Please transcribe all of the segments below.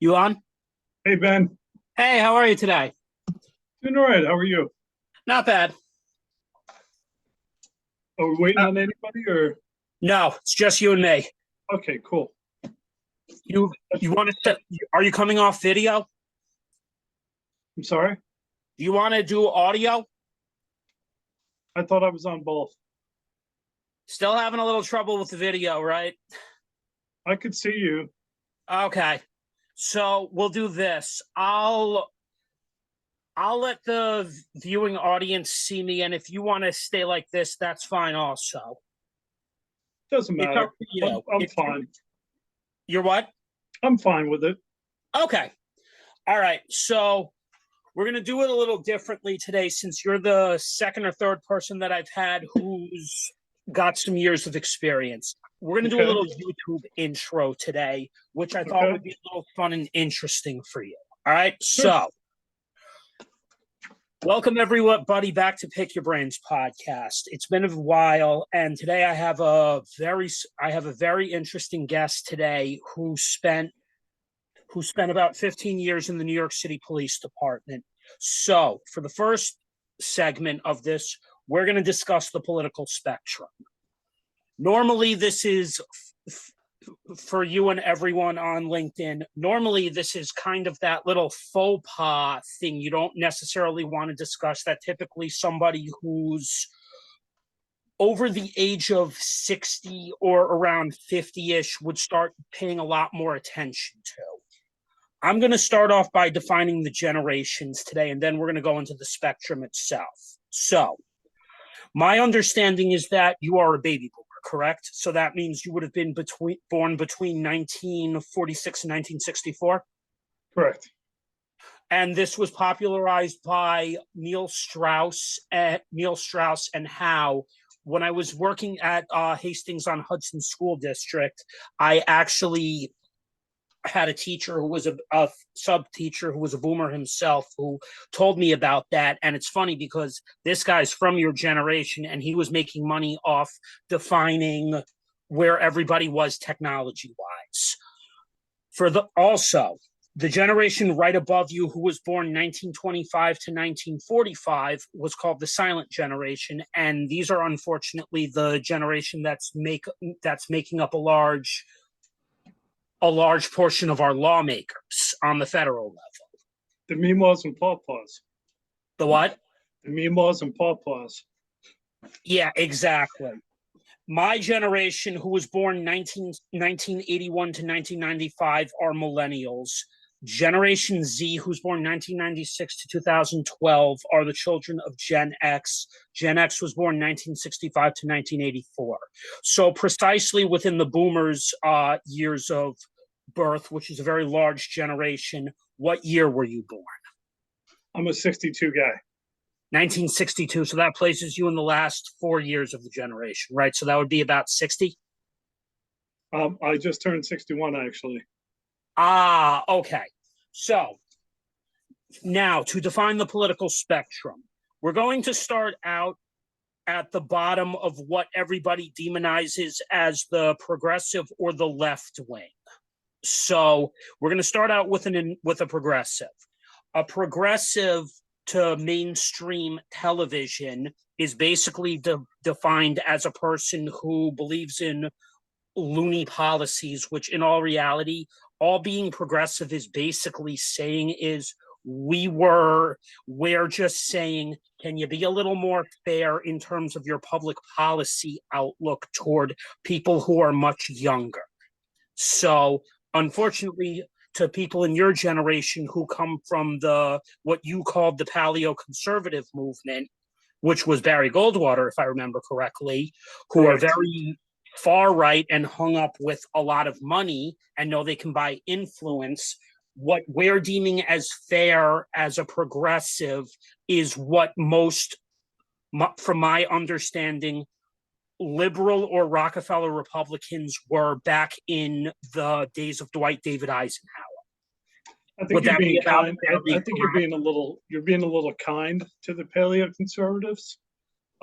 You on? Hey Ben, Hey, how are you today? doing all right. How are you? Not bad. Are we waiting Uh, on anybody or no, it's just you and me. okay, cool. You That's, you want to? Are you coming off video? I'm sorry. Do you want to do audio? I thought I was on both. Still having a little trouble with the video, right? I could see you. Okay. So we'll do this. I'll let the viewing audience see me, and if you want to stay like this, that's fine also. Doesn't It's up matter. to I'm you. I'm If fine. you're what? I'm fine with it. Okay. All right. So we're going to do it a little differently today since you're the second or third person that I've had who's got some years of experience. We're going to do a Okay. little YouTube intro today, which I thought Okay. would be a little fun and interesting for you. All right. Sure. So, welcome everybody back to Pick Your Brains podcast. It's been a while, and today I have a very interesting guest today who spent about 15 years in the New York City Police Department. So, for the first segment of this, we're going to discuss the political spectrum. Normally, this is for you and everyone on LinkedIn. Normally, this is kind of that little faux pas thing you don't necessarily want to discuss, that typically somebody who's over the age of 60 or around 50-ish would start paying a lot more attention to. I'm going to start off by defining the generations today, and then we're going to go into the spectrum itself. So, my understanding is that you are a baby boomer, correct? So that means you would have been born between 1946 and 1964. Correct. And this was popularized by Neil Strauss and Howe. When I was working at Hastings on Hudson School District, I actually had a teacher who was a sub teacher who was a boomer himself who told me about that. And it's funny because this guy's from your generation and he was making money off defining where everybody was technology wise. The generation right above you who was born 1925 to 1945 was called the silent generation, and these are unfortunately the generation that's making up a large portion of our lawmakers on the federal level. The meemaws and pawpaws. The what? The meemaws and pawpaws. Yeah, exactly. My generation, who was born 1981 to 1995, are millennials. Generation Z, who's born 1996 to 2012, are the children of Gen X. Gen X was born 1965 to 1984. So precisely within the boomers' years of birth, which is a very large generation, what year were you born? I'm a 62 guy. 1962. So that places you in the last 4 years of the generation, right? So that would be about 60. I just turned 61 actually. Ah, okay. So now to define the political spectrum, we're going to start out at the bottom of what everybody demonizes as the progressive or the left wing. So we're going to start out with a progressive. A progressive to mainstream television is basically defined as a person who believes in loony policies, which in all reality, all being progressive is basically saying is we're just saying, can you be a little more fair in terms of your public policy outlook toward people who are much younger? So unfortunately, to people in your generation who come from what you called the paleo conservative movement, which was Barry Goldwater, if I remember correctly, who are Correct. very far right and hung up with a lot of money and know they can buy influence. What we're deeming as fair as a progressive is what most, from my understanding, liberal or Rockefeller Republicans were back in the days of Dwight David Eisenhower. I think Would you're that be being about kind. fairly I think you're being a little kind to the paleo conservatives.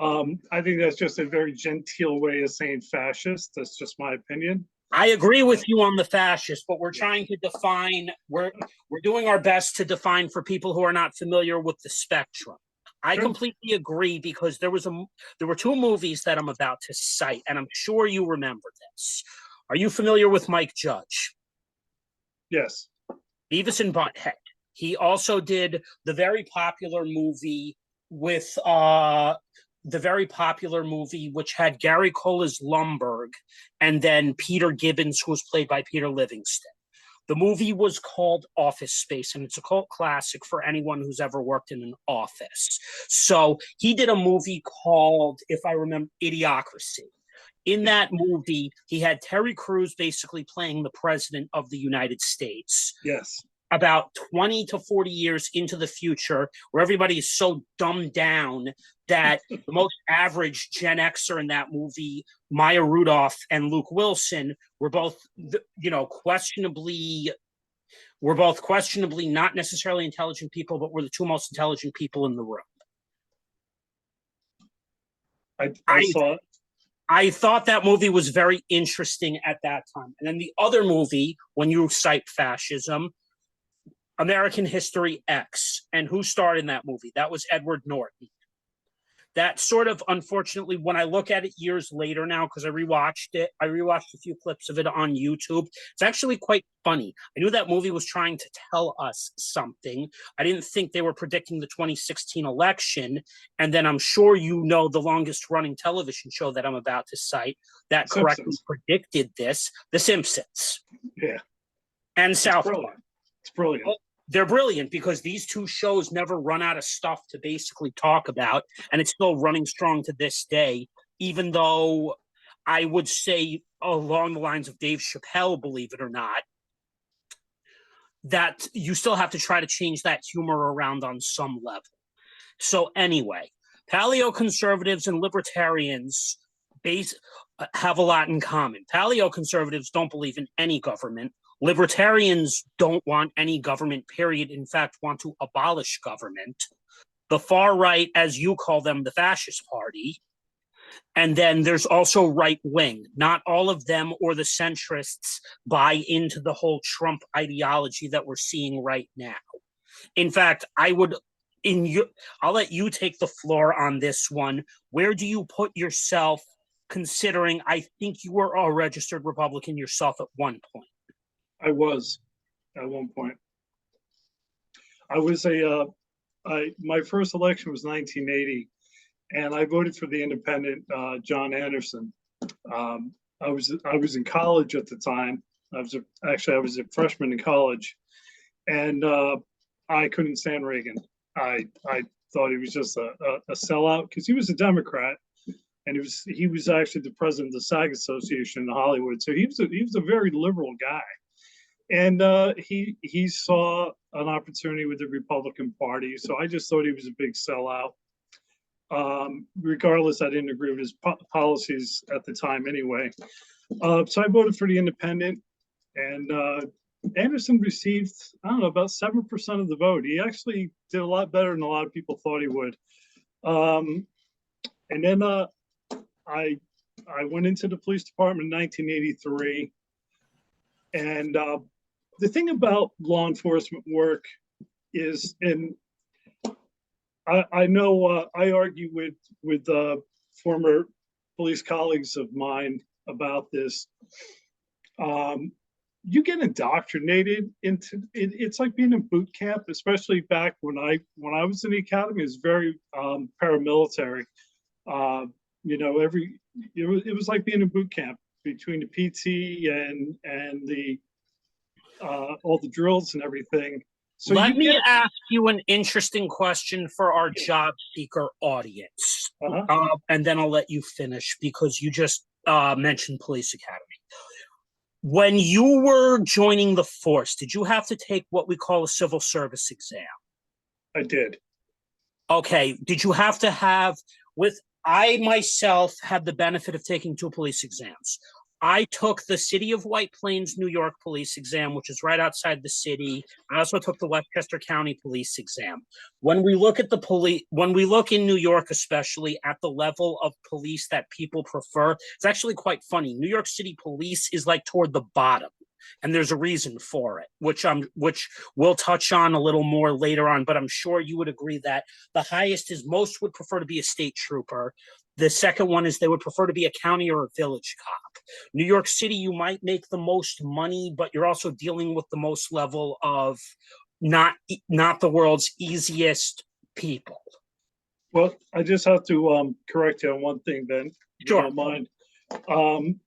I think that's just a very genteel way of saying fascist. That's just my opinion. I agree with you on the fascist, but we're trying to define, we're doing our best to define for people who are not familiar with the spectrum. I Sure. completely agree because there were two movies that I'm about to cite, and I'm sure you remember this. Are you familiar with Mike Judge? Yes. Beavis and Butthead. He also did the very popular movie with which had Gary Cola's Lumbergh and then Peter Gibbons, who was played by Peter Livingston. The movie was called Office Space, and it's a cult classic for anyone who's ever worked in an office. So he did a movie called, if I remember, Idiocracy. In that movie, he had Terry Crews basically playing the president of the United States. Yes. About 20 to 40 years into the future, where everybody is so dumbed down that the most average Gen Xer in that movie, Maya Rudolph and Luke Wilson, were both, questionably not necessarily intelligent people, but were the two most intelligent people in the room. I saw it. I thought that movie was very interesting at that time. And then the other movie, when you cite fascism, American History X. And who starred in that movie? That was Edward Norton. That sort of, unfortunately, when I look at it years later now, because I rewatched a few clips of it on YouTube. It's actually quite funny. I knew that movie was trying to tell us something. I didn't think they were predicting the 2016 election. And then I'm sure you know the longest running television show that I'm about to cite that correctly predicted this, The Simpsons. Yeah. And South Park. It's brilliant. They're brilliant because these two shows never run out of stuff to basically talk about, and it's still running strong to this day, even though I would say along the lines of Dave Chappelle, believe it or not, that you still have to try to change that humor around on some level. So anyway, paleoconservatives and libertarians have a lot in common. Paleoconservatives don't believe in any government. Libertarians don't want any government, period. In fact, want to abolish government. The far right, as you call them, the fascist party. And then there's also right wing. Not all of them or the centrists buy into the whole Trump ideology that we're seeing right now. In fact, I'll let you take the floor on this one. Where do you put yourself, considering I think you were a registered Republican yourself at one point? I was at one point. My first election was 1980, and I voted for the independent John Anderson. I was in college at the time. I was a freshman in college, and I couldn't stand Reagan. I thought he was just a sellout because he was a Democrat, and he was actually the president of the SAG Association in Hollywood. So he was a very liberal guy. And he saw an opportunity with the Republican Party. So I just thought he was a big sellout. Regardless, I didn't agree with his policies at the time anyway. So I voted for the independent. And Anderson received, I don't know, about 7% of the vote. He actually did a lot better than a lot of people thought he would. And then I went into the police department in 1983. And the thing about law enforcement work is, and I know I argue with former police colleagues of mine about this. You get indoctrinated into it. It's like being in boot camp, especially back when I was in the academy. It was very paramilitary. It was like being in boot camp between the PT and the all the drills and everything. So let me ask you an interesting question for our job seeker audience. And then I'll let you finish because you just mentioned police academy. When you were joining the force, did you have to take what we call a civil service exam? I did. Okay. Did you have to I myself had the benefit of taking 2 police exams. I took the City of White Plains, New York police exam, which is right outside the city. I also took the Westchester County police exam. When we look at the police, when we look in New York, especially at the level of police that people prefer, it's actually quite funny. New York City police is like toward the bottom. And there's a reason for it, which we'll touch on a little more later on. But I'm sure you would agree that the highest is most would prefer to be a state trooper. The second one is they would prefer to be a county or a village cop. New York City, you might make the most money, but you're also dealing with the most level of not the world's easiest people. Well, I just have to correct you on one thing, Ben. If you Sure. don't mind.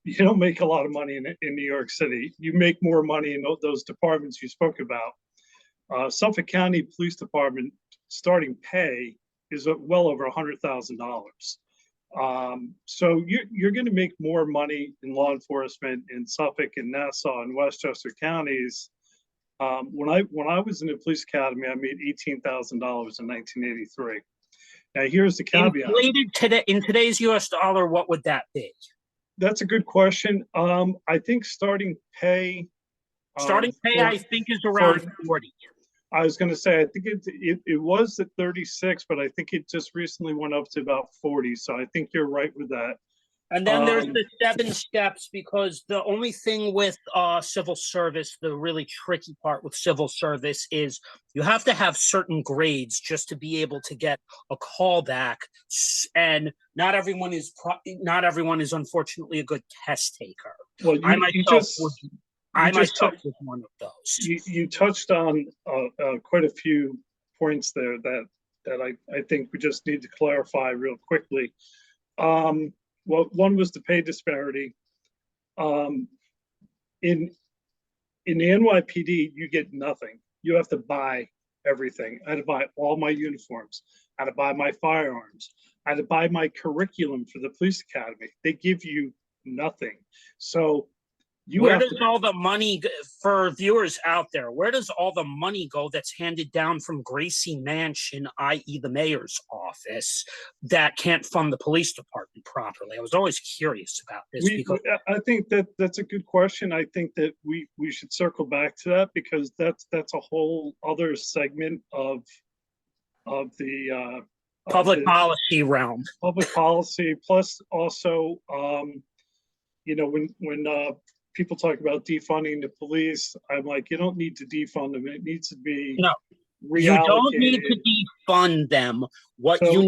You don't make a lot of money in New York City. You make more money in those departments you spoke about. Suffolk County Police Department starting pay is well over $100,000. So you're going to make more money in law enforcement in Suffolk and Nassau and Westchester counties. When I was in the police academy, I made $18,000 in 1983. Now here's the caveat. In today's U.S. dollar, what would that be? That's a good question. I think starting pay. I think is around 40. I was going to say, I think it was at 36, but I think it just recently went up to about 40. So I think you're right with that. And then there's the 7 steps, because the only thing with civil service, the really tricky part with civil service is you have to have certain grades just to be able to get a callback. And not everyone is unfortunately a good test taker. Well, I myself was one of those. You touched on quite a few points there that I think we just need to clarify real quickly. Well, one was the pay disparity. In the NYPD, you get nothing. You have to buy everything. I had to buy all my uniforms. I had to buy my firearms. I had to buy my curriculum for the police academy. They give you nothing. So where does all the money, for viewers out there, where does all the money go that's handed down from Gracie Mansion, i.e. the mayor's office, that can't fund the police department properly? I was always curious about this. I think that's a good question. I think that we should circle back to that, because that's a whole other segment of the public policy realm. Public policy, plus also, when people talk about defunding the police, I'm like, you don't need to defund them. It needs to be reallocated. You don't need to defund them. What you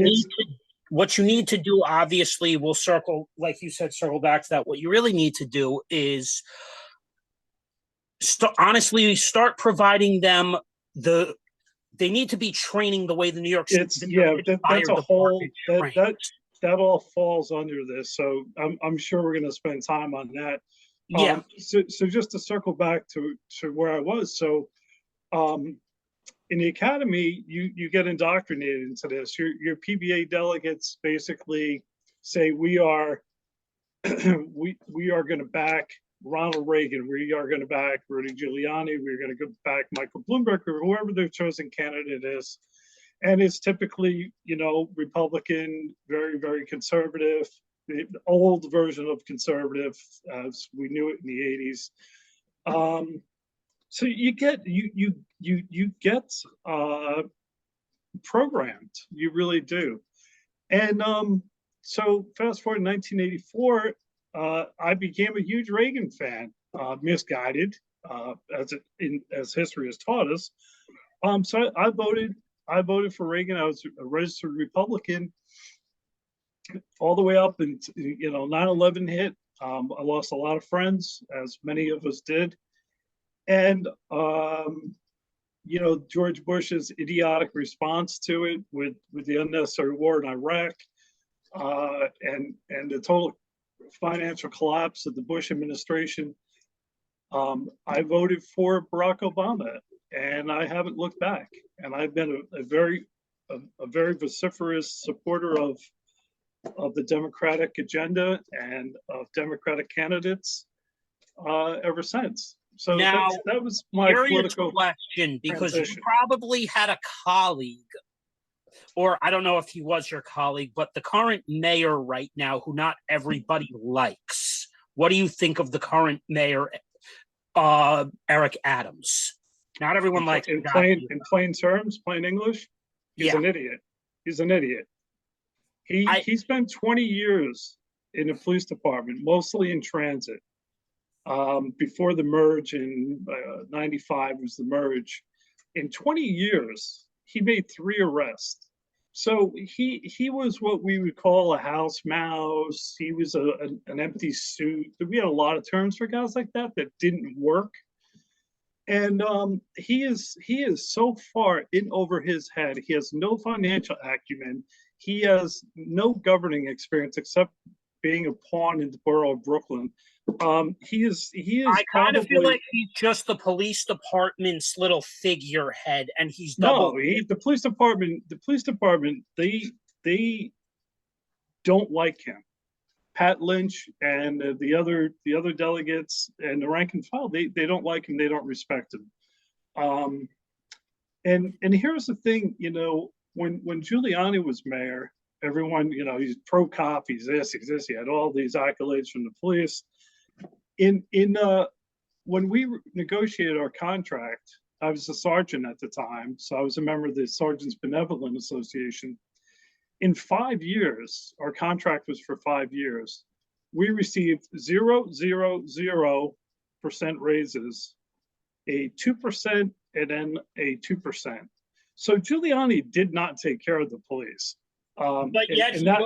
need to do, obviously, we'll circle, like you said, circle back to that. What you really need to do is honestly start providing them they need to be training the way the New York City. That's a whole that all falls under this. So I'm sure we're going to spend time on that. Yeah. So just to circle back to where I was. So in the academy, you get indoctrinated into this. Your PBA delegates basically say we are going to back Ronald Reagan. We are going to back Rudy Giuliani. We're going to go back Michael Bloomberg, or whoever their chosen candidate is. And it's typically, Republican, very, very conservative, the old version of conservative as we knew it in the 80s. So you get programmed, you really do. And so fast forward to 1984, I became a huge Reagan fan, misguided, as history has taught us. So I voted for Reagan. I was a registered Republican all the way up, and 9/11 hit. I lost a lot of friends, as many of us did, and George Bush's idiotic response to it with the unnecessary war in Iraq, and the total financial collapse of the Bush administration. I voted for Barack Obama, and I haven't looked back. And I've been a very vociferous supporter of the Democratic agenda and of Democratic candidates ever since. So now, that was my political question, because transition. You probably had a colleague, or I don't know if he was your colleague, but the current mayor right now, who not everybody likes, what do you think of the current mayor, Eric Adams? Not everyone likes in the guy. plain terms, plain English, he's Yeah, an idiot. He's an idiot. He spent 20 years in the police department, mostly in transit. Before the merge in 95 was the merge. In 20 years, he made 3 arrests. So he was what we would call a house mouse. He was an empty suit. We had a lot of terms for guys like that didn't work. And he is so far in over his head. He has no financial acumen. He has no governing experience except being a pawn in the borough of Brooklyn. He is. I kind of feel like he's just the police department's little figurehead, and he's double. No, the police department. The police department. They don't like him. Pat Lynch and the other delegates and the rank and file. They don't like him. They don't respect him. And here's the thing. You know, when Giuliani was mayor, everyone, you know, he's pro cop. He's this. He's this. He had all these accolades from the police. When we negotiated our contract, I was a sergeant at the time, so I was a member of the Sergeants Benevolent Association. In 5 years, our contract was for 5 years. We received 0.000% raises, a 2%, and then a 2%. So Giuliani did not take care of the police. But yet, in that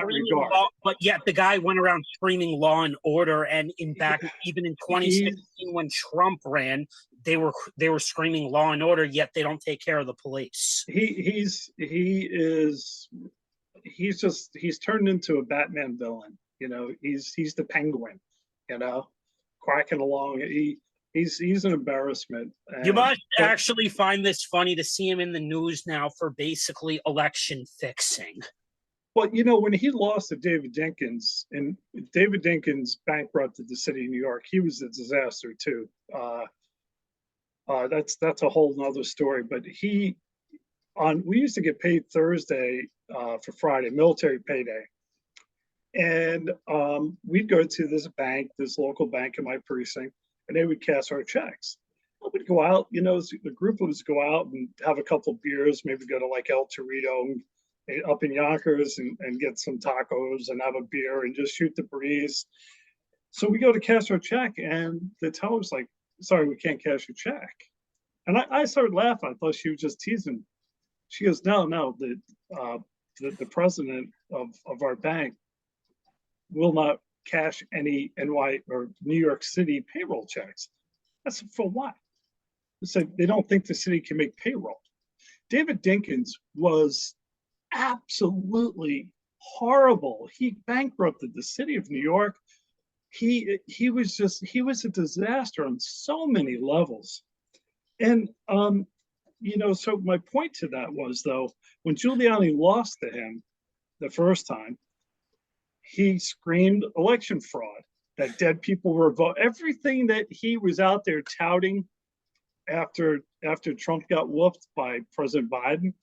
regard. But yet, the guy went around screaming law and order, and even in 2016, when Trump ran, they were screaming law and order. Yet they don't take care of the police. He's turned into a Batman villain. You know, he's the Penguin. You know, quacking along. He's an embarrassment. You must actually find this funny to see him in the news now for basically election fixing. Well, you know, when he lost to David Dinkins, and David Dinkins bankrupted the city of New York, he was a disaster too. That's a whole nother story. But we used to get paid Thursday for Friday, military payday. And we'd go to this local bank in my precinct, and they would cash our checks. We'd go out, you know, the group would go out and have a couple of beers, maybe go to like El Torito up in Yonkers and get some tacos and have a beer and just shoot the breeze. So we go to cash our check, and the teller's like, "Sorry, we can't cash your check." And I started laughing. I thought she was just teasing. She goes, "No, the president of our bank will not cash any NY or New York City payroll checks." I said, "For what?" I said, "They don't think the city can make payroll." David Dinkins was absolutely horrible. He bankrupted the city of New York. He was a disaster on so many levels. And you know, so my point to that was, though, when Giuliani lost to him the first time, he screamed election fraud, that dead people were voting. Everything that he was out there touting after Trump got whooped by President Biden,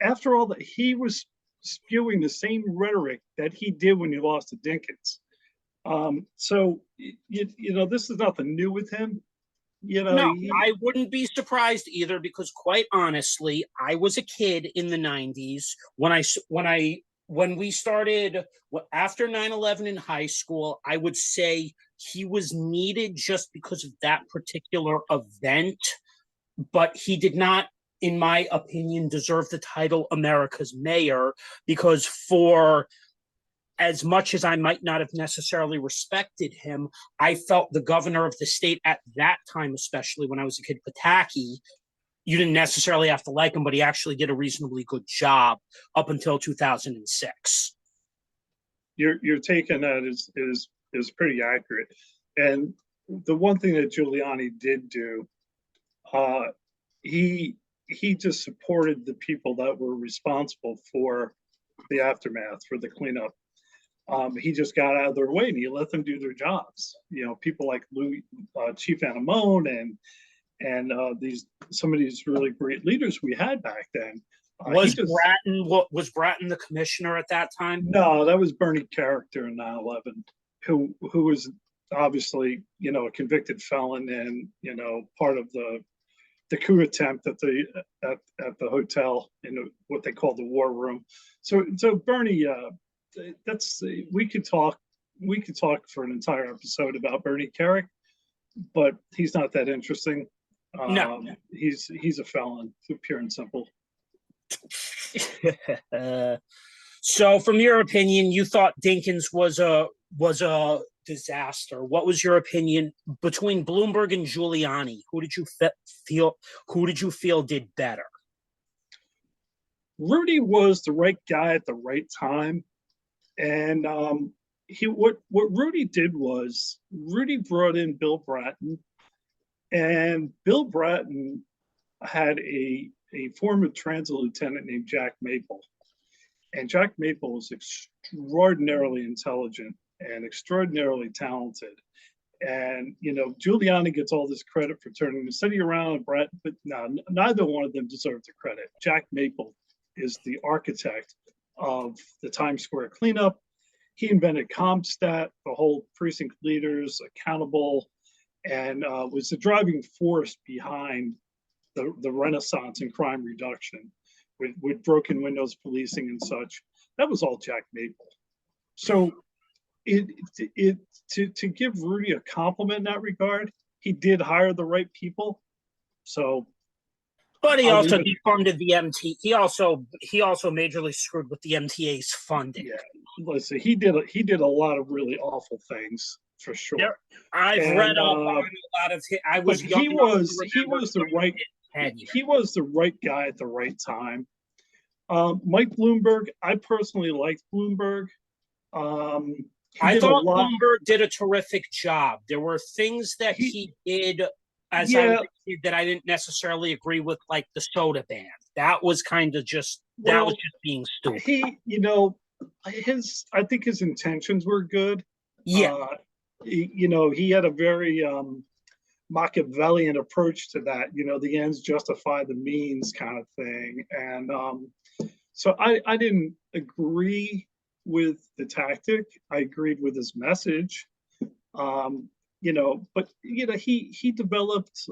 after all that, he was spewing the same rhetoric that he did when he lost to Dinkins. So you know, this is nothing new with him. You know, no, I wouldn't be surprised either, because quite honestly, I was a kid in the 90s when we started after 9/11 in high school. I would say he was needed just because of that particular event, but he did not, in my opinion, deserve the title America's mayor, because for as much as I might not have necessarily respected him, I felt the governor of the state at that time, especially when I was a kid, Pataki, you didn't necessarily have to like him, but he actually did a reasonably good job up until 2006. Your take on that is pretty accurate. And the one thing that Giuliani did do, he just supported the people that were responsible for the aftermath, for the cleanup. He just got out of their way and he let them do their jobs. You know, people like Chief Anamone and some of these really great leaders we had back then. Was Bratton the commissioner at that time? No, that was Bernie Character in 9/11. who was obviously, a convicted felon and, part of the coup attempt at the hotel in what they call the war room. So Bernie, that's we could talk for an entire episode about Bernie Carrick, but he's not that interesting. No. He's a felon, pure and simple. So, from your opinion, you thought Dinkins was a disaster. What was your opinion between Bloomberg and Giuliani? Who did you feel? Who did you feel did better? Rudy was the right guy at the right time, and what Rudy did was Rudy brought in Bill Bratton, and Bill Bratton had a former transit lieutenant named Jack Maple. And Jack Maple was extraordinarily intelligent and extraordinarily talented. And, Giuliani gets all this credit for turning the city around, Brett, but no, neither one of them deserve the credit. Jack Maple is the architect of the Times Square cleanup. He invented CompStat, the whole precinct leaders accountable, and was the driving force behind the renaissance in crime reduction with broken windows policing and such. That was all Jack Maple. So to give Rudy a compliment in that regard, he did hire the right people. So, but he also defunded the MT. He also majorly screwed with the MTA's funding. Yeah, listen, he did a lot of really awful things for sure. I've read a lot of. I was. He was the right guy at the right time. Mike Bloomberg, I personally liked Bloomberg. I thought Bloomberg did a terrific job. There were things that he did as I did that I didn't necessarily agree with, like the soda ban. That was kind of just being stupid. I think his intentions were good. Yeah. He had a very Machiavellian approach to that. The ends justify the means kind of thing. And so I didn't agree with the tactic. I agreed with his message. But he developed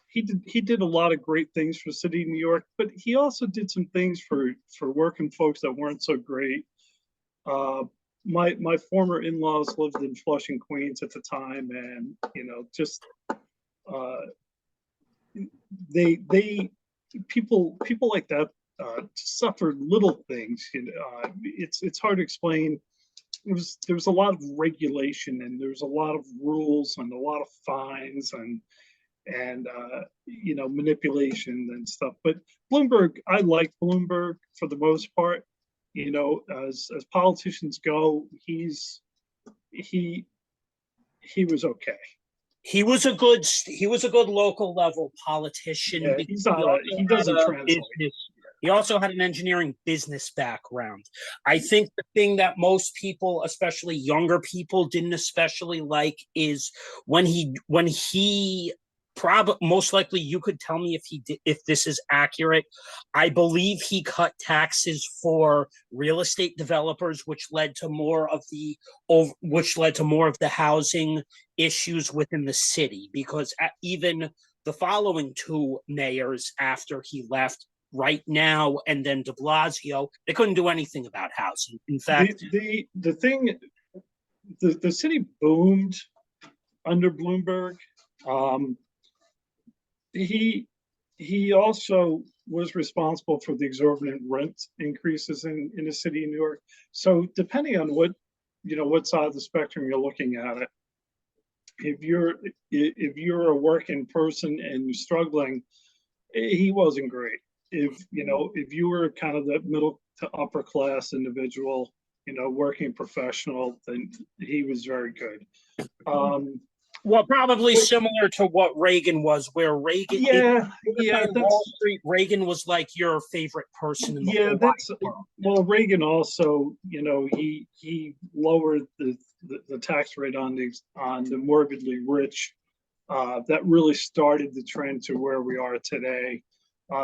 he did a lot of great things for the city of New York, but he also did some things for working folks that weren't so great. My former in-laws lived in Flushing, Queens at the time, and just people like that suffered little things. It's hard to explain. There was a lot of regulation, and there's a lot of rules and a lot of fines and manipulation and stuff. But Bloomberg, I like Bloomberg for the most part. As politicians go, he was okay. He was a good local level politician. Yeah, he doesn't translate. He also had an engineering business background. I think the thing that most people, especially younger people, didn't especially like is when he most likely you could tell me if this is accurate. I believe he cut taxes for real estate developers, which led to more of the housing issues within the city, because even the following two mayors after he left, right now and then de Blasio, they couldn't do anything about housing. In fact, the city boomed under Bloomberg. He also was responsible for the exorbitant rent increases in the city of New York. So depending on what side of the spectrum you're looking at it, if you're a working person and you're struggling, he wasn't great. If you were kind of the middle to upper class individual, working professional, then he was very good. Well, probably similar to what Reagan was, where Reagan, Wall Street, Reagan was like your favorite person in the whole world. Well, Reagan also, he lowered the tax rate on the morbidly rich. That really started the trend to where we are today.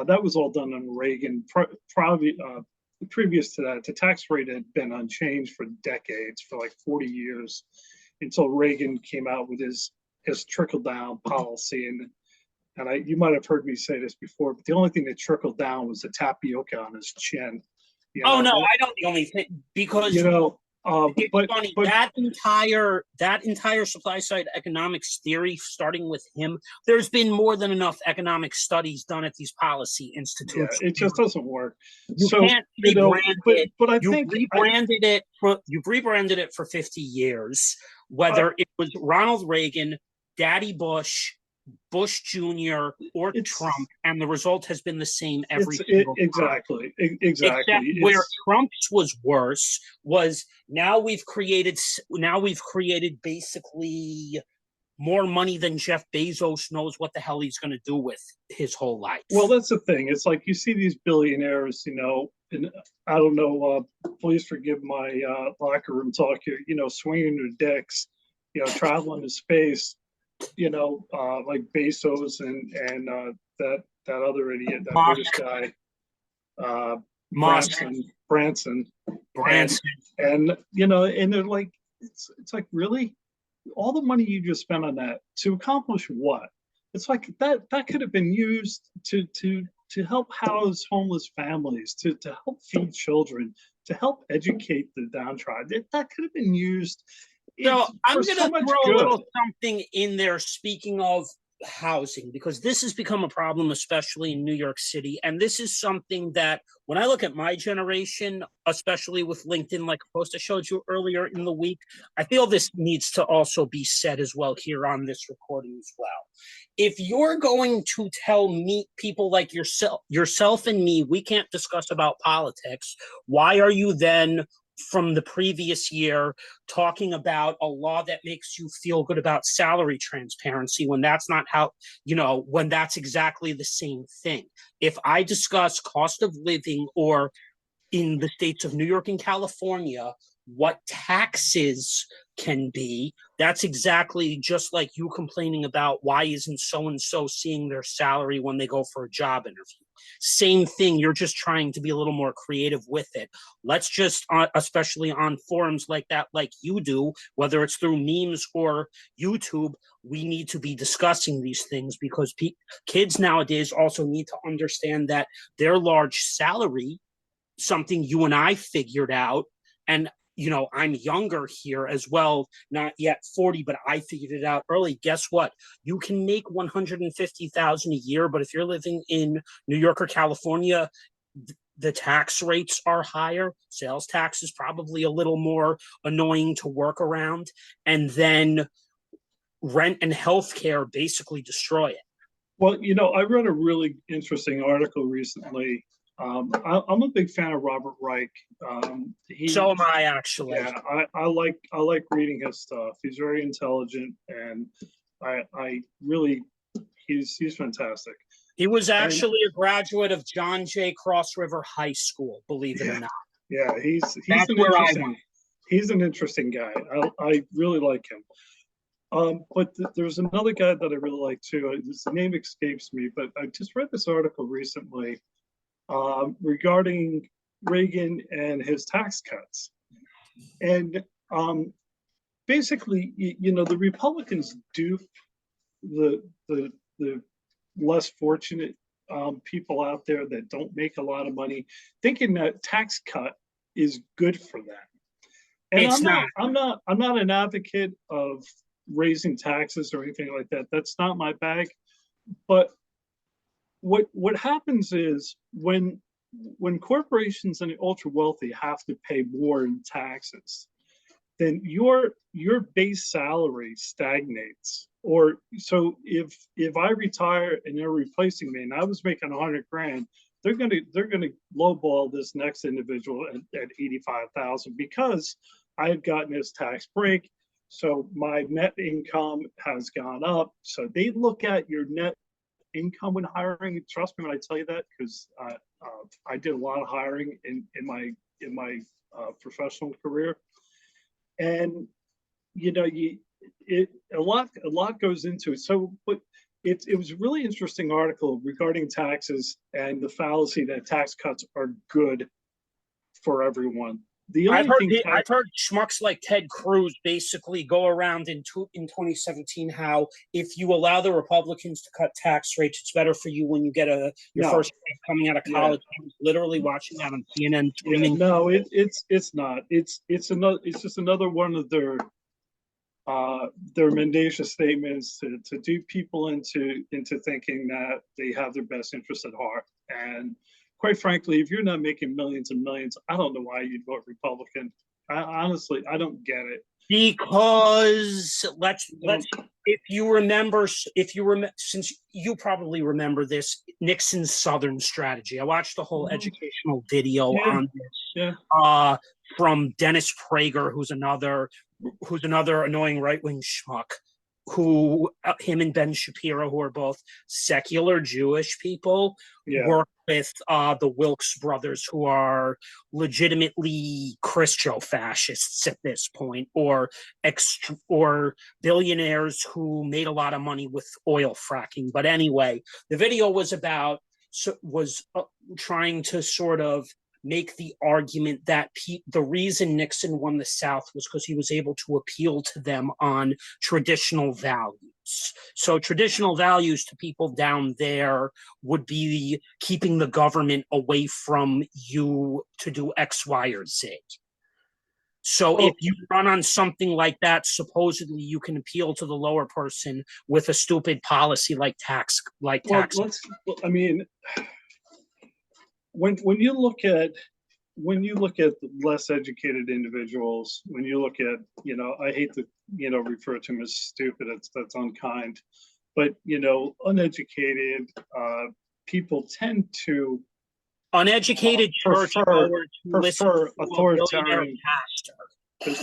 That was all done under Reagan. Probably previous to that, the tax rate had been unchanged for decades, for like 40 years, until Reagan came out with his trickle down policy. And you might have heard me say this before, but the only thing that trickled down was the tapioca on his chin. Oh no, I don't. The only thing, because it's funny, but that entire supply side economics theory, starting with him, there's been more than enough economic studies done at these policy institutes. Yeah, it just doesn't work. You can't rebrand it. But I you've think you've rebranded it for 50 years, whether it was Ronald Reagan, Daddy Bush, Bush Jr. or Trump, and the result has been the same every single time. Exactly. Except where Trump's was worse was now we've created basically more money than Jeff Bezos knows what the hell he's going to do with his whole life. Well, that's the thing. It's like you see these billionaires, and I don't know, please forgive my locker room talk here, swinging their dicks, traveling to space, like Bezos and that other idiot, that British guy, Branson, and they're like, it's like, really, all the money you just spent on that to accomplish what? It's like that could have been used to help house homeless families, to help feed children, to help educate the downtrodden. That could have been used. So I'm going to throw a little something in there, speaking of housing, because this has become a problem, especially in New York City. And this is something that when I look at my generation, especially with LinkedIn, like a post I showed you earlier in the week, I feel this needs to also be said as well here on this recording as well. If you're going to tell me, people like yourself and me, we can't discuss about politics, why are you then from the previous year talking about a law that makes you feel good about salary transparency when that's not how, when that's exactly the same thing? If I discuss cost of living, or in the states of New York and California, what taxes can be, that's exactly just like you complaining about why isn't so-and-so seeing their salary when they go for a job interview. Same thing, you're just trying to be a little more creative with it. Let's just, especially on forums like that, like you do, whether it's through memes or YouTube, we need to be discussing these things, because kids nowadays also need to understand that their large salary, something you and I figured out, and I'm younger here as well, not yet 40, but I figured it out early. Guess what? You can make $150,000 a year, but if you're living in New York or California, the tax rates are higher. Sales tax is probably a little more annoying to work around, and then rent and healthcare basically destroy it. Well, I read a really interesting article recently. I'm a big fan of Robert Reich. So am I, actually. Yeah, I like reading his stuff. He's very intelligent, and I really, he's fantastic. He was actually a graduate of John Jay Cross River High School, believe it or not. Yeah, he's an interesting guy. I really like him. But there's another guy that I really like too. His name escapes me, but I just read this article recently regarding Reagan and his tax cuts. And basically, the Republicans duped the less fortunate people out there that don't make a lot of money, thinking that tax cut is good for them. And I'm not an advocate of raising taxes or anything like that. That's not my bag. But what happens is when corporations and the ultra wealthy have to pay more in taxes, then your base salary stagnates. Or so if I retire and they're replacing me and I was making 100 grand, they're gonna lowball this next individual at 85,000 because I had gotten this tax break. So my net income has gone up. So they look at your net income when hiring. Trust me when I tell you that, because I did a lot of hiring in my professional career, and a lot goes into it. So, but it was a really interesting article regarding taxes and the fallacy that tax cuts are good for everyone. The only thing I've heard schmucks like Ted Cruz basically go around in 2017 how if you allow the Republicans to cut tax rates, it's better for you when you get your first coming out of college. I was literally watching that on CNN streaming. No, it's not. It's just another one of their mendacious statements to dupe people into thinking that they have their best interests at heart. And quite frankly, if you're not making millions and millions, I don't know why you'd vote Republican. Honestly, I don't get it. Because if you remember, since you probably remember this, Nixon's Southern strategy. I watched the whole educational video on this from Dennis Prager, who's another annoying right-wing schmuck, who him and Ben Shapiro, who are both secular Jewish people, work with the Wilkes brothers, who are legitimately Christo-fascists at this point, or billionaires who made a lot of money with oil fracking. But anyway, the video was trying to sort of make the argument that the reason Nixon won the South was because he was able to appeal to them on traditional values. So traditional values to people down there would be keeping the government away from you to do X, Y, or Z. So if you run on something like that, supposedly you can appeal to the lower person with a stupid policy like tax. I mean, when you look at less educated individuals, when you look at, I hate to refer to them as stupid, that's unkind, but uneducated people tend to uneducated prefer authoritarian pastor, but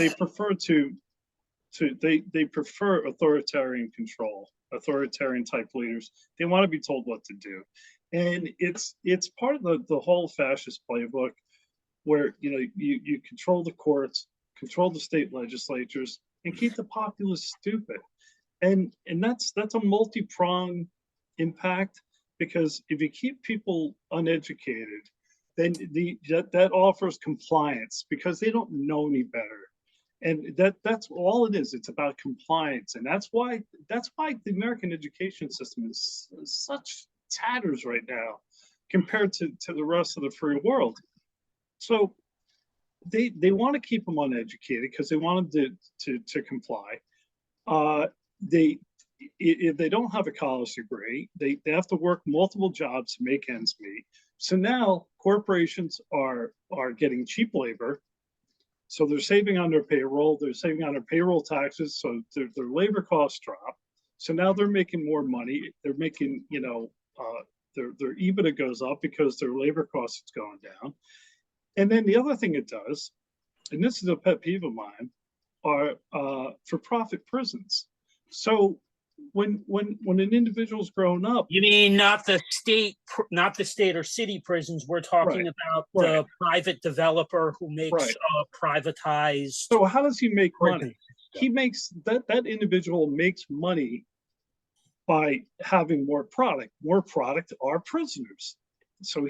they prefer authoritarian control, authoritarian type leaders. They want to be told what to do. And it's part of the whole fascist playbook, where you control the courts, control the state legislatures, and keep the populace stupid. And that's a multi-pronged impact, because if you keep people uneducated, then that offers compliance, because they don't know any better. And that's all it is. It's about compliance. And that's why the American education system is such tatters right now compared to the rest of the free world. So they want to keep them uneducated because they want them to comply. If they don't have a college degree, they have to work multiple jobs to make ends meet. So now corporations are getting cheap labor. So they're saving on their payroll. They're saving on their payroll taxes. So their labor costs drop. So now they're making more money. They're making, their EBITDA goes up because their labor costs is going down. And then the other thing it does, and this is a pet peeve of mine, are for-profit prisons. So when an individual's grown up, you mean not the state or city prisons. We're talking about the private developer who makes privatized. So how does he make money? He makes that individual makes money by having more product. More product are prisoners. So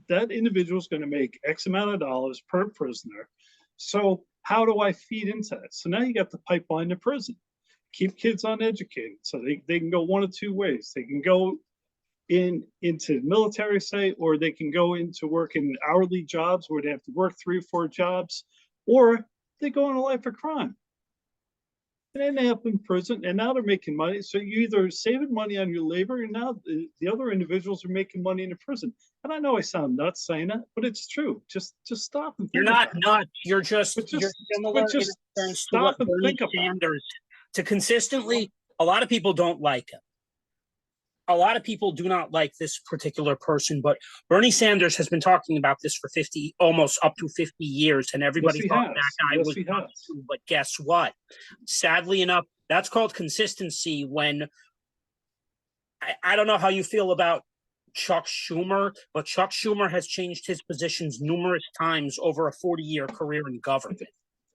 that individual is going to make X amount of dollars per prisoner. So how do I feed into that? So now you got the pipeline to prison. Keep kids uneducated. So they can go one of two ways. They can go into military, say, or they can go into work in hourly jobs where they have to work 3 or 4 jobs, or they go on a life of crime. And then they end up in prison, and now they're making money. So you either saving money on your labor, and now the other individuals are making money in the prison. And I know I sound nuts saying that, but it's true. Just stop and think. You're not nuts. You're similar in terms to what Bernie Sanders. To consistently, a lot of people don't like him. A lot of people do not like this particular person, but Bernie Sanders has been talking about this for almost up to 50 years, and everybody thought that guy was nuts too. But guess what? Sadly enough, that's called consistency. When I don't know how you feel about Chuck Schumer, but Chuck Schumer has changed his positions numerous times over a 40-year career in government.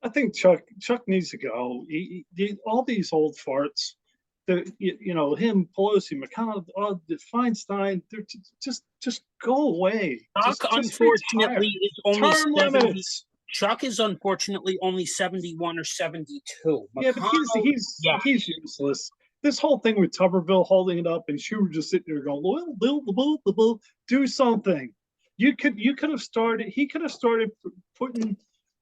I think Chuck needs to go. All these old farts, him, Pelosi, McConnell, the Feinstein, they're just go away. Chuck, Just unfortunately, retire. is only Term 70. limits. Chuck is unfortunately only 71 or 72. Yeah, but McConnell, yeah. he's useless. This whole thing with Tuberville holding it up and Schumer just sitting there going, well, do something. You could have started. He could have started putting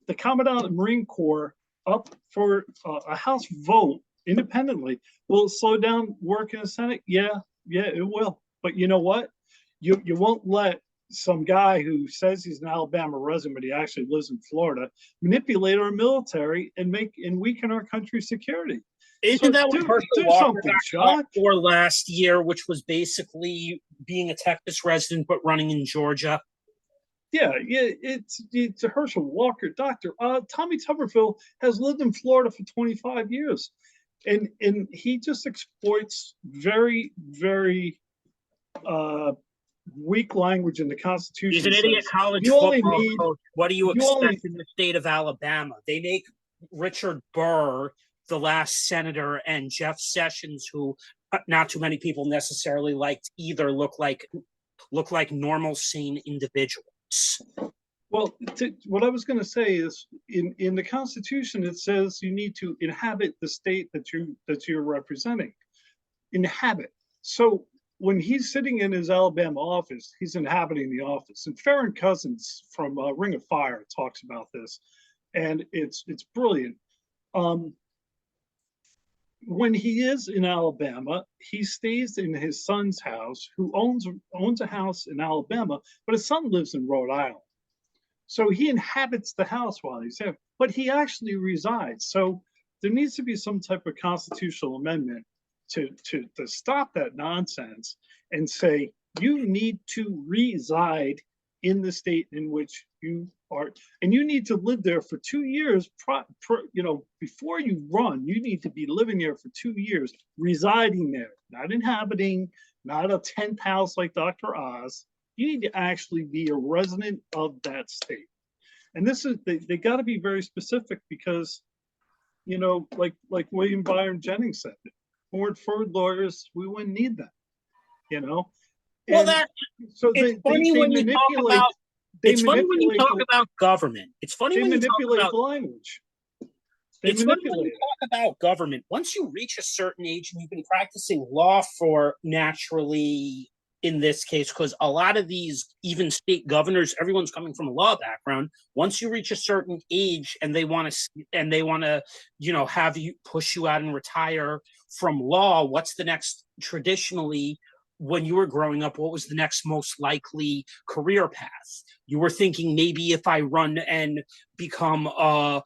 the Commandant of the Marine Corps up for a House vote independently. Will it slow down work in the Senate? Yeah, it will. But you know what? You won't let some guy who says he's an Alabama resident, but he actually lives in Florida, manipulate our military and weaken our country's security. Isn't that what Herschel Walker got Chuck. for last year, which was basically being a Texas resident but running in Georgia? Yeah, it's Herschel Walker, Doctor. Tommy Tuberville has lived in Florida for 25 years, and he just exploits very, very weak language in the Constitution. He's an idiot college football coach. What do you expect in the state of Alabama? They make Richard Burr the last senator, and Jeff Sessions, who not too many people necessarily liked either, look like normal, sane individuals. Well, what I was going to say is, in the Constitution, it says you need to inhabit the state that you're representing. Inhabit. So when he's sitting in his Alabama office, he's inhabiting the office. And Farron Cousins from Ring of Fire talks about this, and it's brilliant. When he is in Alabama, he stays in his son's house, who owns a house in Alabama, but his son lives in Rhode Island. So he inhabits the house while he's there, but he actually resides. So there needs to be some type of constitutional amendment to stop that nonsense and say you need to reside in the state in which you are, and you need to live there for 2 years. Before you run, you need to be living there for 2 years, residing there, not inhabiting, not a 10th house like Dr. Oz. You need to actually be a resident of that state. And this is, they got to be very specific because, like William Byron Jennings said, Ford lawyers, we wouldn't need them, Well, it's funny when you talk about government. It's funny when you talk about the language. It's funny when you talk about government. Once you reach a certain age and you've been practicing law for naturally, in this case, because a lot of these, even state governors, everyone's coming from a law background. Once you reach a certain age and they want to, have you push you out and retire from law, what's the next traditionally? When you were growing up, what was the next most likely career path? You were thinking maybe if I run and become a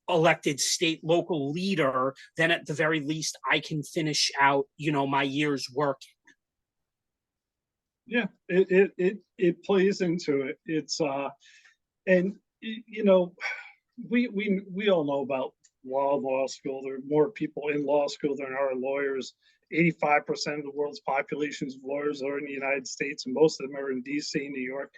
elected state local leader, then at the very least I can finish out, my years working. Yeah, it plays into it. It's and we all know about law school. There are more people in law school than are lawyers. 85% of the world's populations of lawyers are in the United States, and most of them are in DC, New York.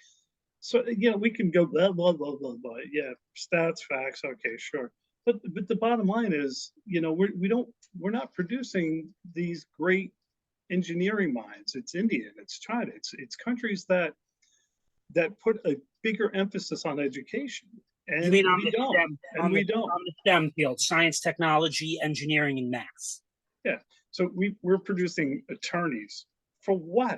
So we can go blah blah blah blah blah. Yeah, stats, facts, okay, sure. But the bottom line is, we're not producing these great engineering minds. It's India, it's China, it's countries that put a bigger emphasis on education. And we don't. On the STEM field, science, technology, engineering, and math. Yeah. So we're producing attorneys for what?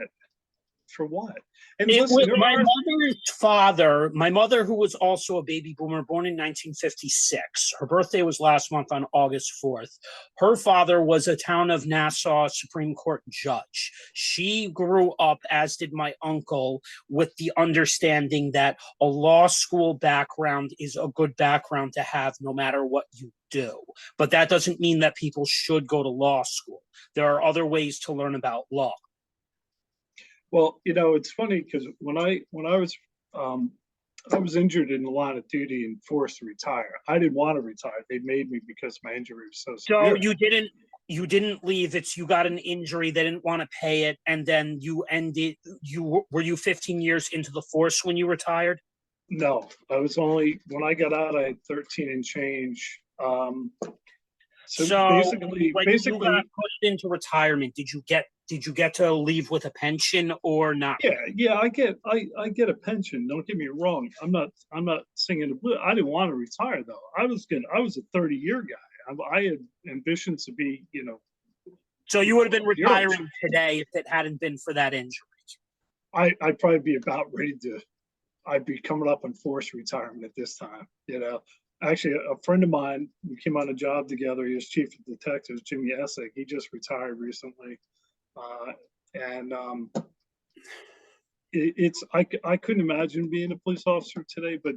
For what? And listen, my mother's father, my mother, who was also a baby boomer, born in 1956. Her birthday was last month on August 4th. Her father was a town of Nassau Supreme Court judge. She grew up, as did my uncle, with the understanding that a law school background is a good background to have no matter what you do. But that doesn't mean that people should go to law school. There are other ways to learn about law. Well, it's funny because when I was injured in the line of duty and forced to retire. I didn't want to retire. They made me because my injury was so severe. So you didn't leave. You got an injury. They didn't want to pay it, and then you ended. Were you 15 years into the force when you retired? No, I was only, when I got out, I had 13 and change. So basically, you got pushed into retirement, did you get to leave with a pension or not? Yeah, I get a pension. Don't get me wrong. I'm not singing the blue. I didn't want to retire though. I was a 30-year guy. I had ambitions to be, So you would have been yours. retiring today if it hadn't been for that injury. I'd probably be about ready to. I'd be coming up on forced retirement at this time. Actually, a friend of mine, we came on a job together. He was chief of detectives, Jimmy Essig. He just retired recently, and I couldn't imagine being a police officer today. But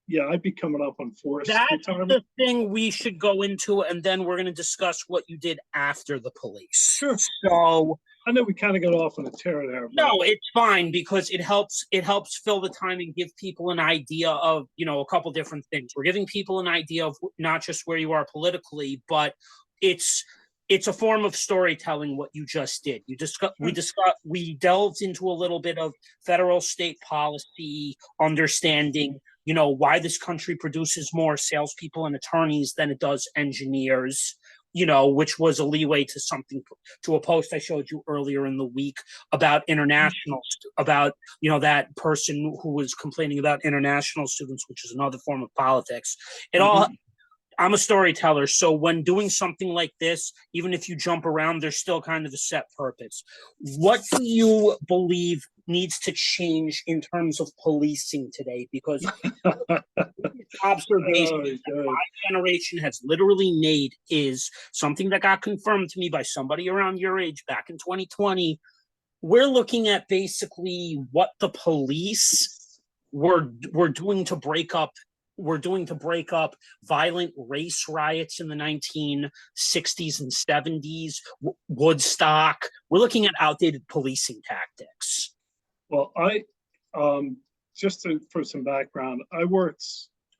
yeah, I'd be coming up on forced That's retirement. the thing we should go into, and then we're going to discuss what you did after the police. Sure. So I know we kind of got off on a tear there. But... No, it's fine because it helps fill the time and give people an idea of, a couple different things. We're giving people an idea of not just where you are politically, but it's a form of storytelling what you just did. We delved into a little bit of federal state policy, understanding, why this country produces more salespeople and attorneys than it does engineers. Which was a leeway to a post I showed you earlier in the week about international, about, that person who was complaining about international students, which is another form of politics. I'm a storyteller. So when doing something like this, even if you jump around, there's still kind of a set purpose. What do you believe needs to change in terms of policing today? Because observation that my generation has literally made is something that got confirmed to me by somebody around your age back in 2020. We're looking at basically what the police were doing to break up violent race riots in the 1960s and 70s, Woodstock. We're looking at outdated policing tactics. Well, for some background, I worked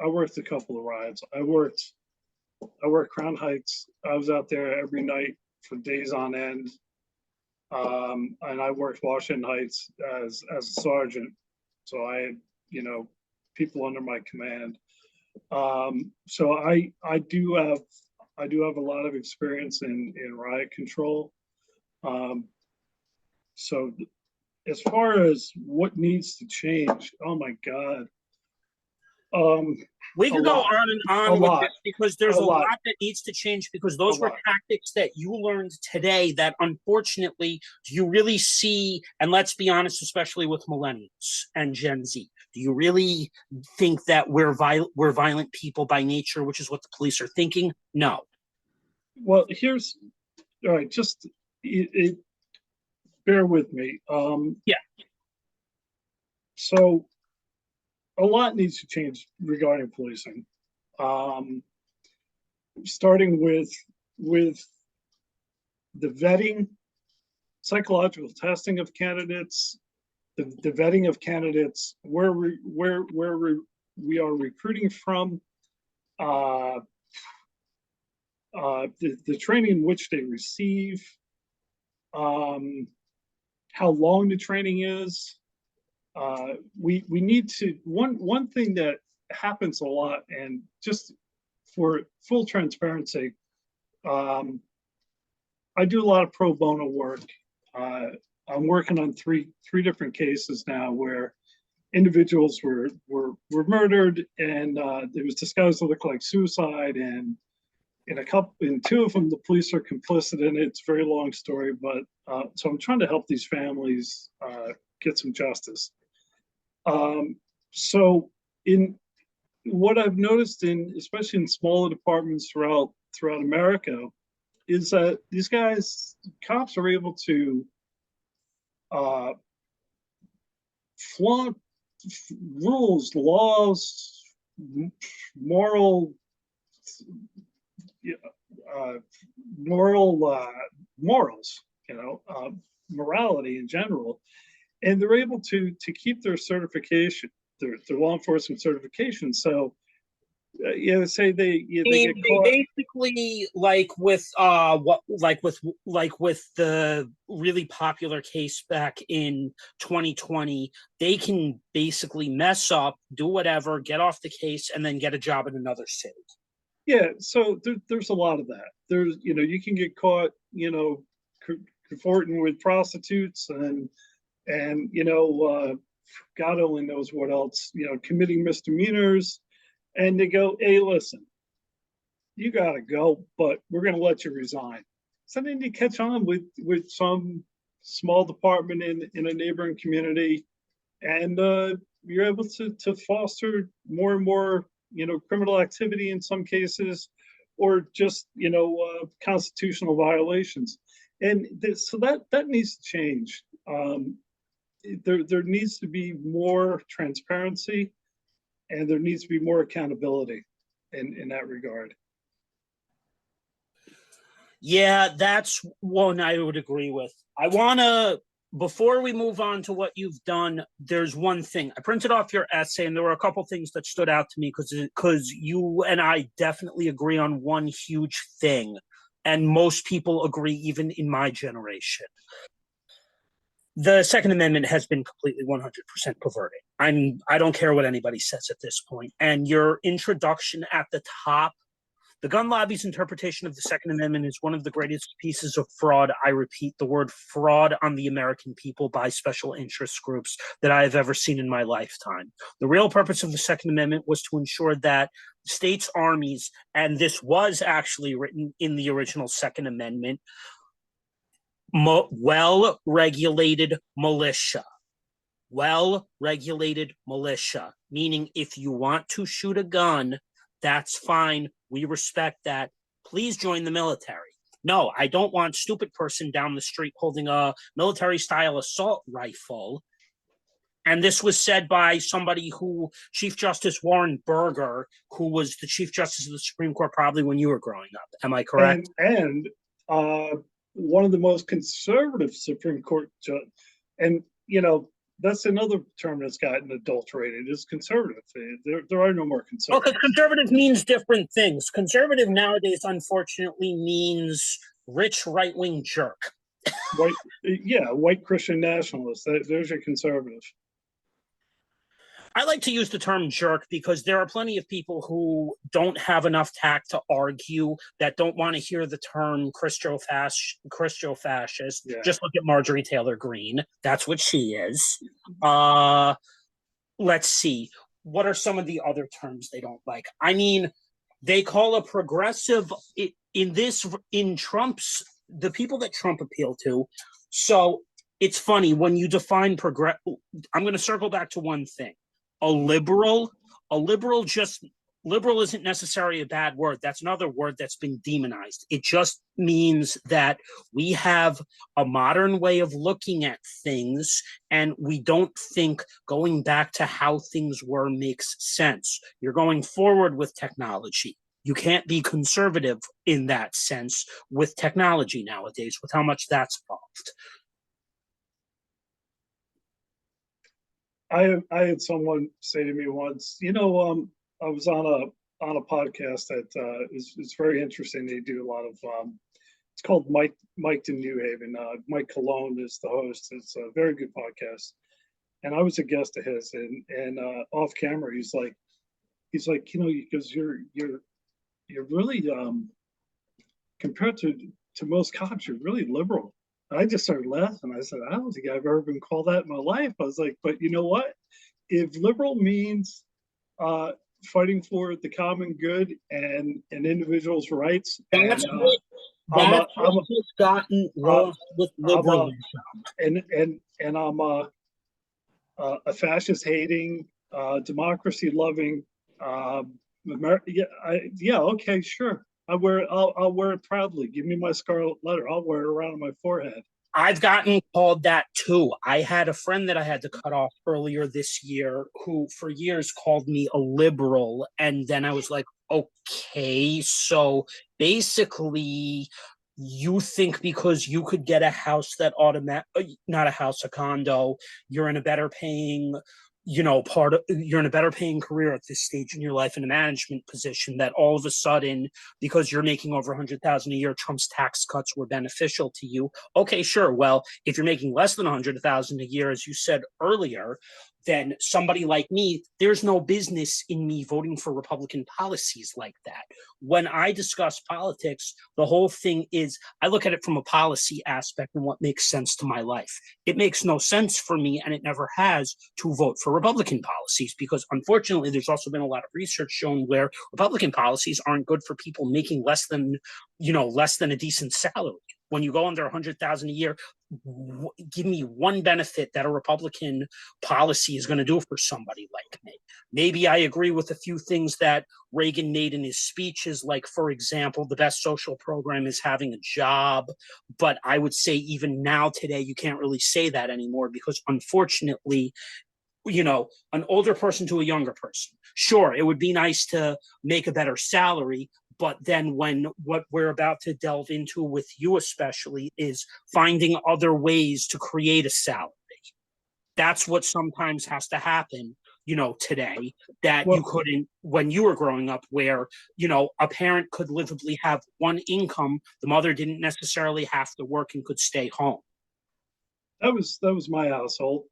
a couple of riots. I worked Crown Heights. I was out there every night for days on end. And I worked Washington Heights as a sergeant. So I had, people under my command. So I do have a lot of experience in riot control. So as far as what needs to change, oh my God. We can go on and on with this because there's a lot that needs to change, because those were tactics that you learned today that unfortunately you really see, and let's be honest, especially with millennials and Gen Z, do you really think that we're violent people by nature, which is what the police are thinking? No. Well, all right, just bear with me. Yeah. So a lot needs to change regarding policing. Starting with the vetting, psychological testing of candidates, the vetting of candidates, where we are recruiting from, the training which they receive, how long the training is. We need to, one thing that happens a lot, and just for full transparency, I do a lot of pro bono work. I'm working on three different cases now where individuals were murdered, and it was disguised to look like suicide, and in two of them the police are complicit in it. It's a very long story, but so I'm trying to help these families get some justice. So in what I've noticed, especially in smaller departments throughout America, is that these cops are able to flaunt rules, laws, morals, morality in general, and they're able to keep their certification, their law enforcement certification. So say they get caught. Basically, like with the really popular case back in 2020, they can basically mess up, do whatever, get off the case, and then get a job in another city. Yeah, so there's a lot of that. There's, you can get caught, cavorting with prostitutes and God only knows what else, committing misdemeanors. And they go, hey, listen, you got to go, but we're going to let you resign. So then you catch on with some small department in a neighboring community, and you're able to foster more and more, criminal activity in some cases, or just constitutional violations, and so that needs to change. There needs to be more transparency, and there needs to be more accountability in that regard. Yeah, that's one I would agree with. I want to, before we move on to what you've done, there's one thing. I printed off your essay, and there were a couple things that stood out to me because you and I definitely agree on one huge thing, and most people agree, even in my generation. The Second Amendment has been completely 100% perverted. I don't care what anybody says at this point. And your introduction at the top, the gun lobby's interpretation of the Second Amendment is one of the greatest pieces of fraud, I repeat the word fraud, on the American people by special interest groups that I have ever seen in my lifetime. The real purpose of the Second Amendment was to ensure that states' armies, and this was actually written in the original Second Amendment, well-regulated militia. Well-regulated militia, meaning if you want to shoot a gun, that's fine. We respect that. Please join the military. No, I don't want stupid person down the street holding a military-style assault rifle. And this was said by somebody who, Chief Justice Warren Burger, who was the Chief Justice of the Supreme Court probably when you were growing up. Am I correct? And one of the most conservative Supreme Court judge, and that's another term that's gotten adulterated, is conservative. There are no more conservatives. Well, because conservative means different things. Conservative nowadays, unfortunately, means rich right-wing jerk. White Christian nationalist. There's your conservative. I like to use the term jerk because there are plenty of people who don't have enough tact to argue, that don't want to hear the term Christo-fascist. Yeah. Just look at Marjorie Taylor Greene. That's what she is. Let's see. What are some of the other terms they don't like? I mean, they call a progressive in Trump's, the people that Trump appealed to. So it's funny when you define I'm going to circle back to one thing. A liberal isn't necessarily a bad word. That's another word that's been demonized. It just means that we have a modern way of looking at things, and we don't think going back to how things were makes sense. You're going forward with technology. You can't be conservative in that sense with technology nowadays, with how much that's evolved. I had someone say to me once, I was on a podcast that is very interesting. They do a lot of it's called Mike to New Haven. Mike Cologne is the host. It's a very good podcast. And I was a guest of his, and off camera, he's like, because you're really compared to most cops, you're really liberal. I just started laughing. I said, I don't think I've ever been called that in my life. I was like, but you know what? If liberal means fighting for the common good and an individual's rights, that's what has gotten lost with liberalism. And I'm a fascist-hating, democracy-loving America. Okay, sure. I'll wear it proudly. Give me my scarlet letter. I'll wear it around on my forehead. I've gotten called that too. I had a friend that I had to cut off earlier this year who for years called me a liberal. And then I was like, okay, so basically you think because you could get a house that not a house, a condo, you're in a better paying you're in a better paying career at this stage in your life in a management position, that all of a sudden, because you're making over 100,000 a year, Trump's tax cuts were beneficial to you. Okay, sure. Well, if you're making less than 100,000 a year, as you said earlier, then somebody like me, there's no business in me voting for Republican policies like that. When I discuss politics, the whole thing is I look at it from a policy aspect and what makes sense to my life. It makes no sense for me, and it never has, to vote for Republican policies because unfortunately, there's also been a lot of research shown where Republican policies aren't good for people making less than a decent salary. When you go under 100,000 a year, give me one benefit that a Republican policy is going to do for somebody like me. Maybe I agree with a few things that Reagan made in his speeches, like, for example, the best social program is having a job. But I would say even now today, you can't really say that anymore because unfortunately, an older person to a younger person. Sure, it would be nice to make a better salary, but then when what we're about to delve into with you especially is finding other ways to create a salary. That's what sometimes has to happen, today that you couldn't when you were growing up, where, a parent could livably have one income. The mother didn't necessarily have to work and could stay home. That was my household.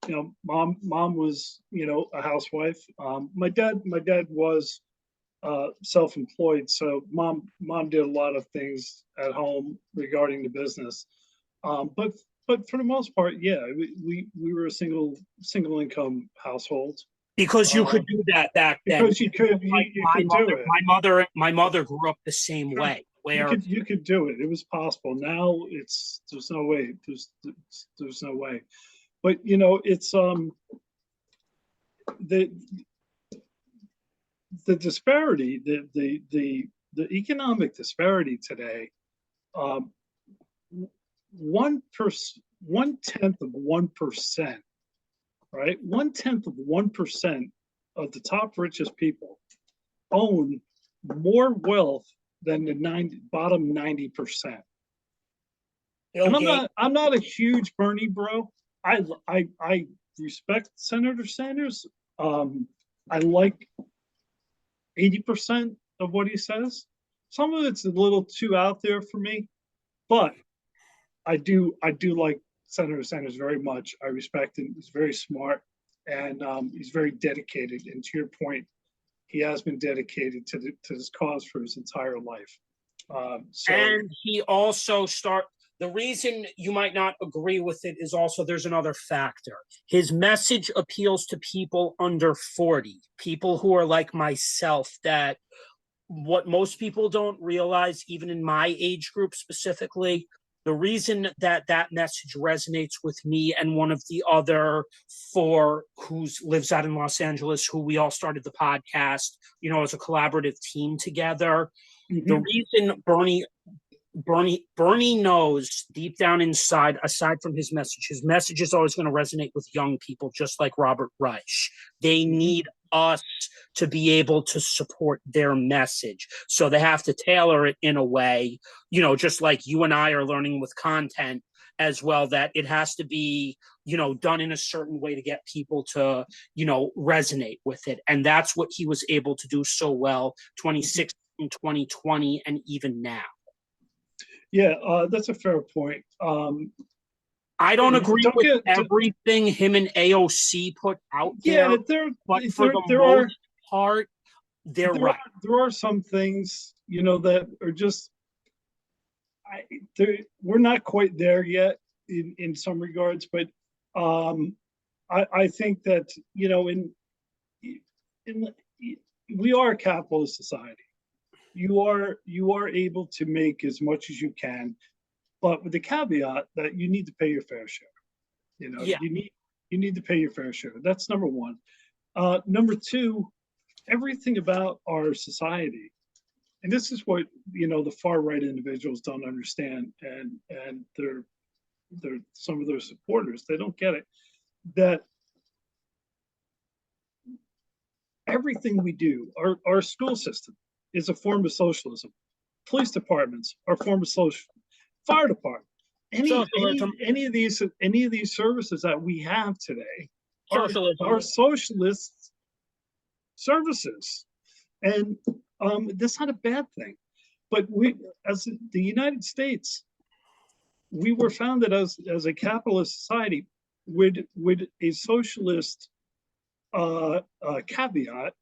Mom was, a housewife. My dad was self-employed, so mom did a lot of things at home regarding the business. But for the most part, yeah, we were a single income household. Because you could do that back then. Because you could do it. My mother grew up the same way. Where you could do it. It was possible. Now there's no way. There's no way. But it's the disparity, the economic disparity today. 1/10 of 1%, right? 1/10 of 1% of the top richest people own more wealth than the bottom 90%. And I'm not a huge Bernie bro. I respect Senator Sanders. I like 80% of what he says. Some of it's a little too out there for me, but I do like Senator Sanders very much. I respect him. He's very smart, and he's very dedicated. And to your point, he has been dedicated to this cause for his entire life. And he also the reason you might not agree with it is also there's another factor. His message appeals to people under 40, people who are like myself, that what most people don't realize, even in my age group specifically, the reason that message resonates with me and one of the other four who lives out in Los Angeles, who we all started the podcast, as a collaborative team together. Mm-hmm. The reason Bernie knows deep down inside, aside from his message is always going to resonate with young people, just like Robert Reich. They need us to be able to support their message. So they have to tailor it in a way, just like you and I are learning with content as well, that it has to be, done in a certain way to get people to, resonate with it. And that's what he was able to do so well, 2016, 2020, and even now. Yeah, that's a fair point. I don't agree with everything him and AOC put out there. Yeah, but for the most part, they're right. There are some things, that are just, we're not quite there yet in some regards, but I think that, we are a capitalist society. You are able to make as much as you can, but with the caveat that you need to pay your fair share. You need to pay your fair share. That's number one. Number two, everything about our society, and this is what the far right individuals don't understand, and they're some of their supporters, they don't get it, that everything we do, our school system is a form of socialism. Police departments are a form of socialism. Fire department, any of these services that we have today are socialist services, and that's not a bad thing. But we, as the United States, we were founded as a capitalist society with a socialist caveat,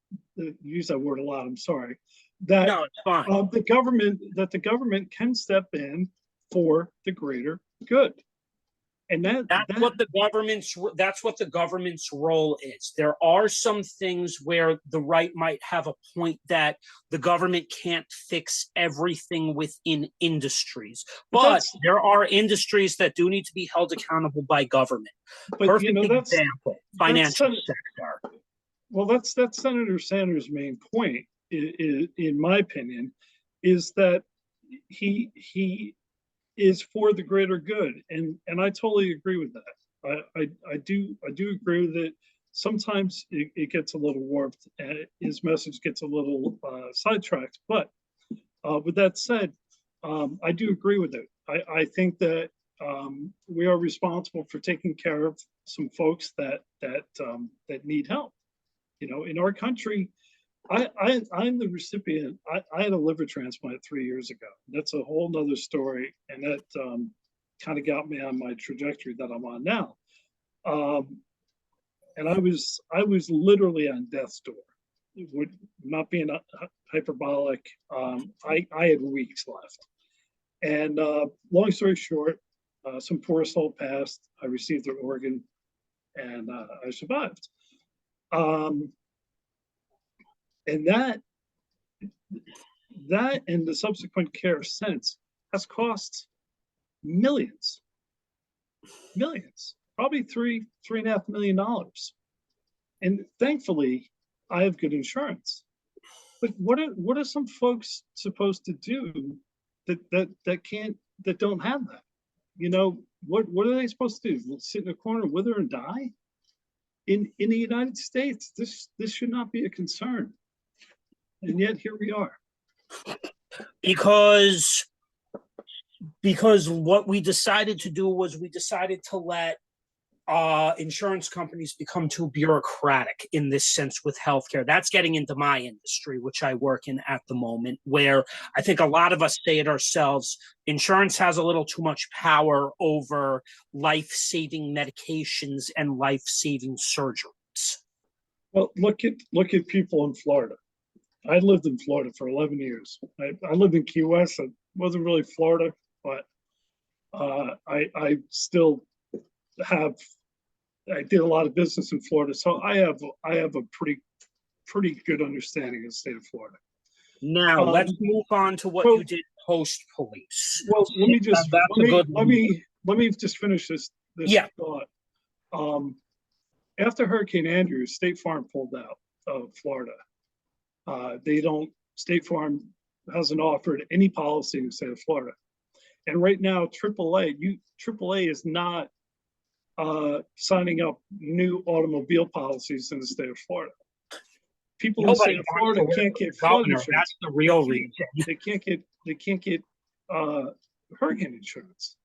use that word a lot, I'm sorry, that No, it's fine. the government can step in for the greater good. And That's what the government's role is. There are some things where the right might have a point that the government can't fix everything within industries, but there are industries that do need to be held accountable by government. Perfect example, financial sector. Well, that's Senator Sanders' main point, in my opinion, is that he is for the greater good, and I totally agree with that. I do agree with it. Sometimes it gets a little warped, and his message gets a little sidetracked. But with that said, I do agree with it. I think that we are responsible for taking care of some folks that need help. You know, in our country, I'm the recipient. I had a liver transplant 3 years ago. That's a whole nother story, and that kind of got me on my trajectory that I'm on now. And I was literally on death's door. It would not being hyperbolic. I had weeks left, and long story short, some poor soul passed. I received their organ, and I survived. And that and the subsequent care since has cost millions, probably $3.5 million. And thankfully, I have good insurance. But what are some folks supposed to do that don't have that? You know, what are they supposed to do? Sit in a corner, wither and die? In the United States, this should not be a concern. And yet here we are. Because what we decided to do was we decided to let insurance companies become too bureaucratic in this sense with healthcare. That's getting into my industry, which I work in at the moment, where I think a lot of us say it ourselves. Insurance has a little too much power over life-saving medications and life-saving surgeries. Well, look at people in Florida. I lived in Florida for 11 years. I lived in Key West. It wasn't really Florida, but I still have. I did a lot of business in Florida, so I have a pretty good understanding of the state of Florida. Now let's move on to what you did post police. Well, let me just finish this thought. After Hurricane Andrew, State Farm pulled out of Florida. State Farm hasn't offered any policy in the state of Florida. And right now, AAA is not signing up new automobile policies in the state of Florida. People in the state of Florida can't get flood insurance. That's the real reason. They can't get hurricane insurance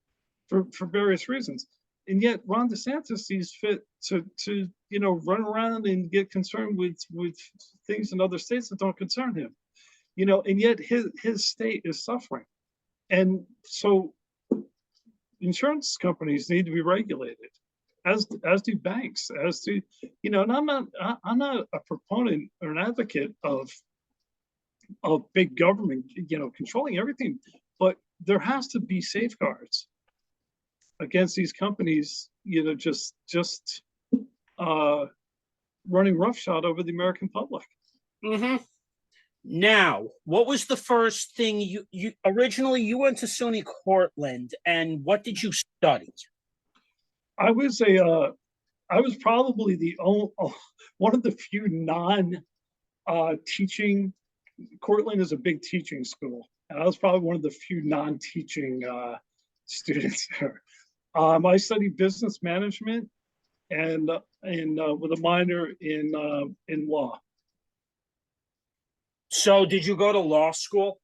for various reasons. And yet Ron DeSantis sees fit to run around and get concerned with things in other states that don't concern him. And yet his state is suffering. And so insurance companies need to be regulated, as do banks, and I'm not a proponent or an advocate of big government, controlling everything, but there has to be safeguards against these companies, just running roughshod over the American public. Mm-hmm. Now, what was the first thing you originally you went to SUNY Cortland, and what did you study? I was probably the only one of the few teaching. Cortland is a big teaching school, and I was probably one of the few non-teaching students there. I studied business management and with a minor in law. So did you go to law school?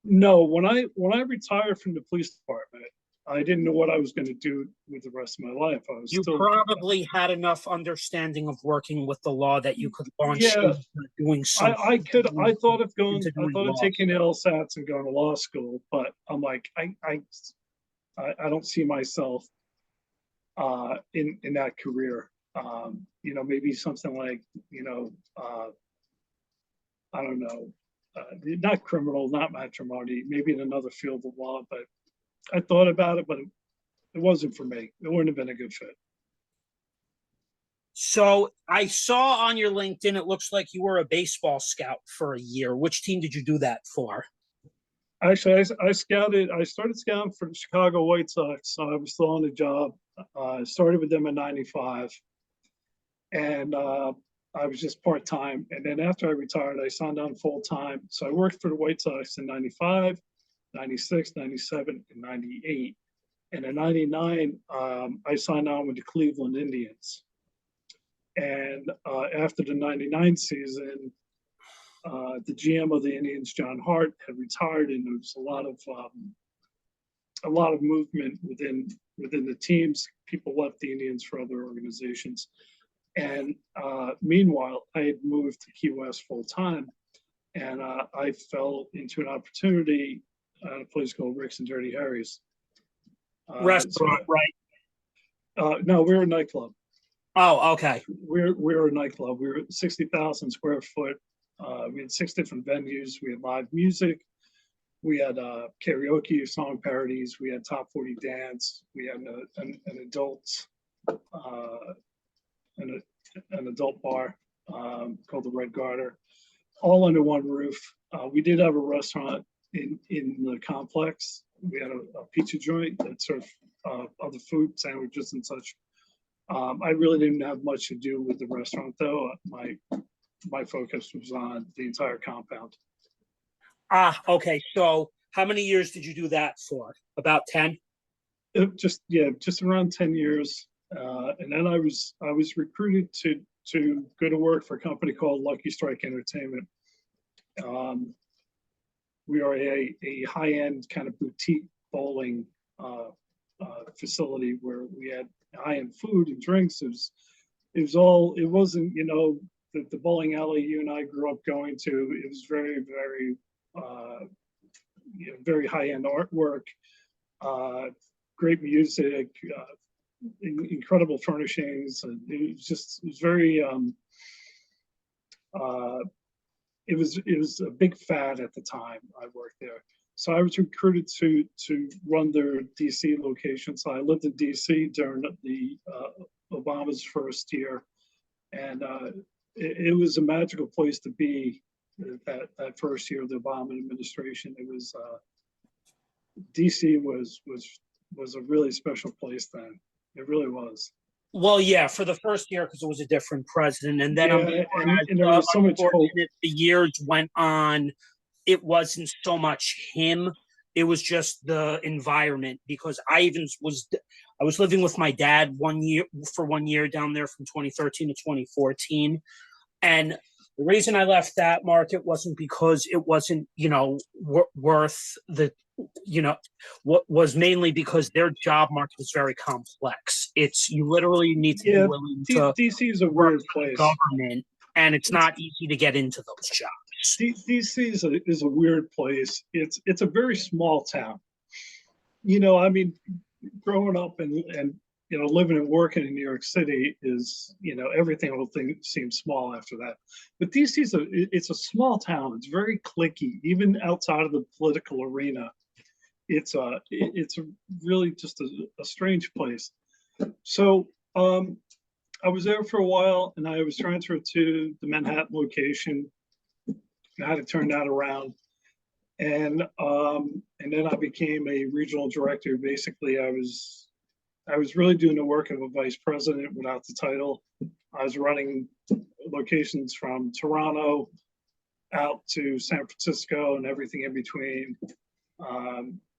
No, when I retired from the police department, I didn't know what I was going to do with the rest of my life. You probably had enough understanding of working with the law that you could launch into doing something. I thought of taking LSATs and going to law school, but I'm like, I don't see myself in that career. Maybe something like, I don't know, not criminal, not matrimony, maybe in another field of law, but I thought about it, but it wasn't for me. It wouldn't have been a good fit. So I saw on your LinkedIn, it looks like you were a baseball scout for a year. Which team did you do that for? Actually, I started scouting for the Chicago White Sox. So I was still on the job. I started with them in '95, and I was just part time. And then after I retired, I signed on full time. So I worked for the White Sox in '95, '96, '97, and '98. And in '99, I signed on with the Cleveland Indians. And after the '99 season, the GM of the Indians, John Hart, had retired, and there was a lot of movement within the teams. People left the Indians for other organizations, and meanwhile, I had moved to Key West full time, and I fell into an opportunity at a place called Rick's and Dirty Harry's. Restaurant, right? No, we were a nightclub. Oh, okay. We're a nightclub. We were 60,000 square foot. We had 6 different venues. We had live music. We had karaoke, song parodies. We had top 40 dance. We had an adult an adult bar called the Red Garter, all under one roof. We did have a restaurant in the complex. We had a pizza joint that served other food, sandwiches and such. I really didn't have much to do with the restaurant, though. My focus was on the entire compound. Okay. So how many years did you do that for? About 10? Just around 10 years. And then I was recruited to go to work for a company called Lucky Strike Entertainment. We are a high-end kind of boutique bowling facility where we had high-end food and drinks. It wasn't, the bowling alley you and I grew up going to. It was very, very, very high-end artwork, great music, incredible furnishings. And it was very, it was a big fad at the time I worked there. So I was recruited to run their DC location. So I lived in DC during the Obama's first year, and it was a magical place to be. That first year of the Obama administration, it was DC was a really special place then. It really was. Well, yeah, for the first year because it was a different president, and then and there was so much hope. The years went on, it wasn't so much him; it was just the environment. Because I was living with my dad 1 year down there from 2013 to 2014, and the reason I left that market wasn't because it wasn't worth the. What was mainly because their job market is very complex. You literally need to be willing to. DC is a weird place. Government, and it's not easy to get into those jobs. DC is a weird place. It's a very small town. I mean, growing up and living and working in New York City is, everything will seem small after that. But DC it's a small town. It's very cliquey, even outside of the political arena. It's really just a strange place. So I was there for a while, and I was transferred to the Manhattan location. I had to turn that around, and then I became a regional director. Basically, I was really doing the work of a vice president without the title. I was running locations from Toronto out to San Francisco and everything in between.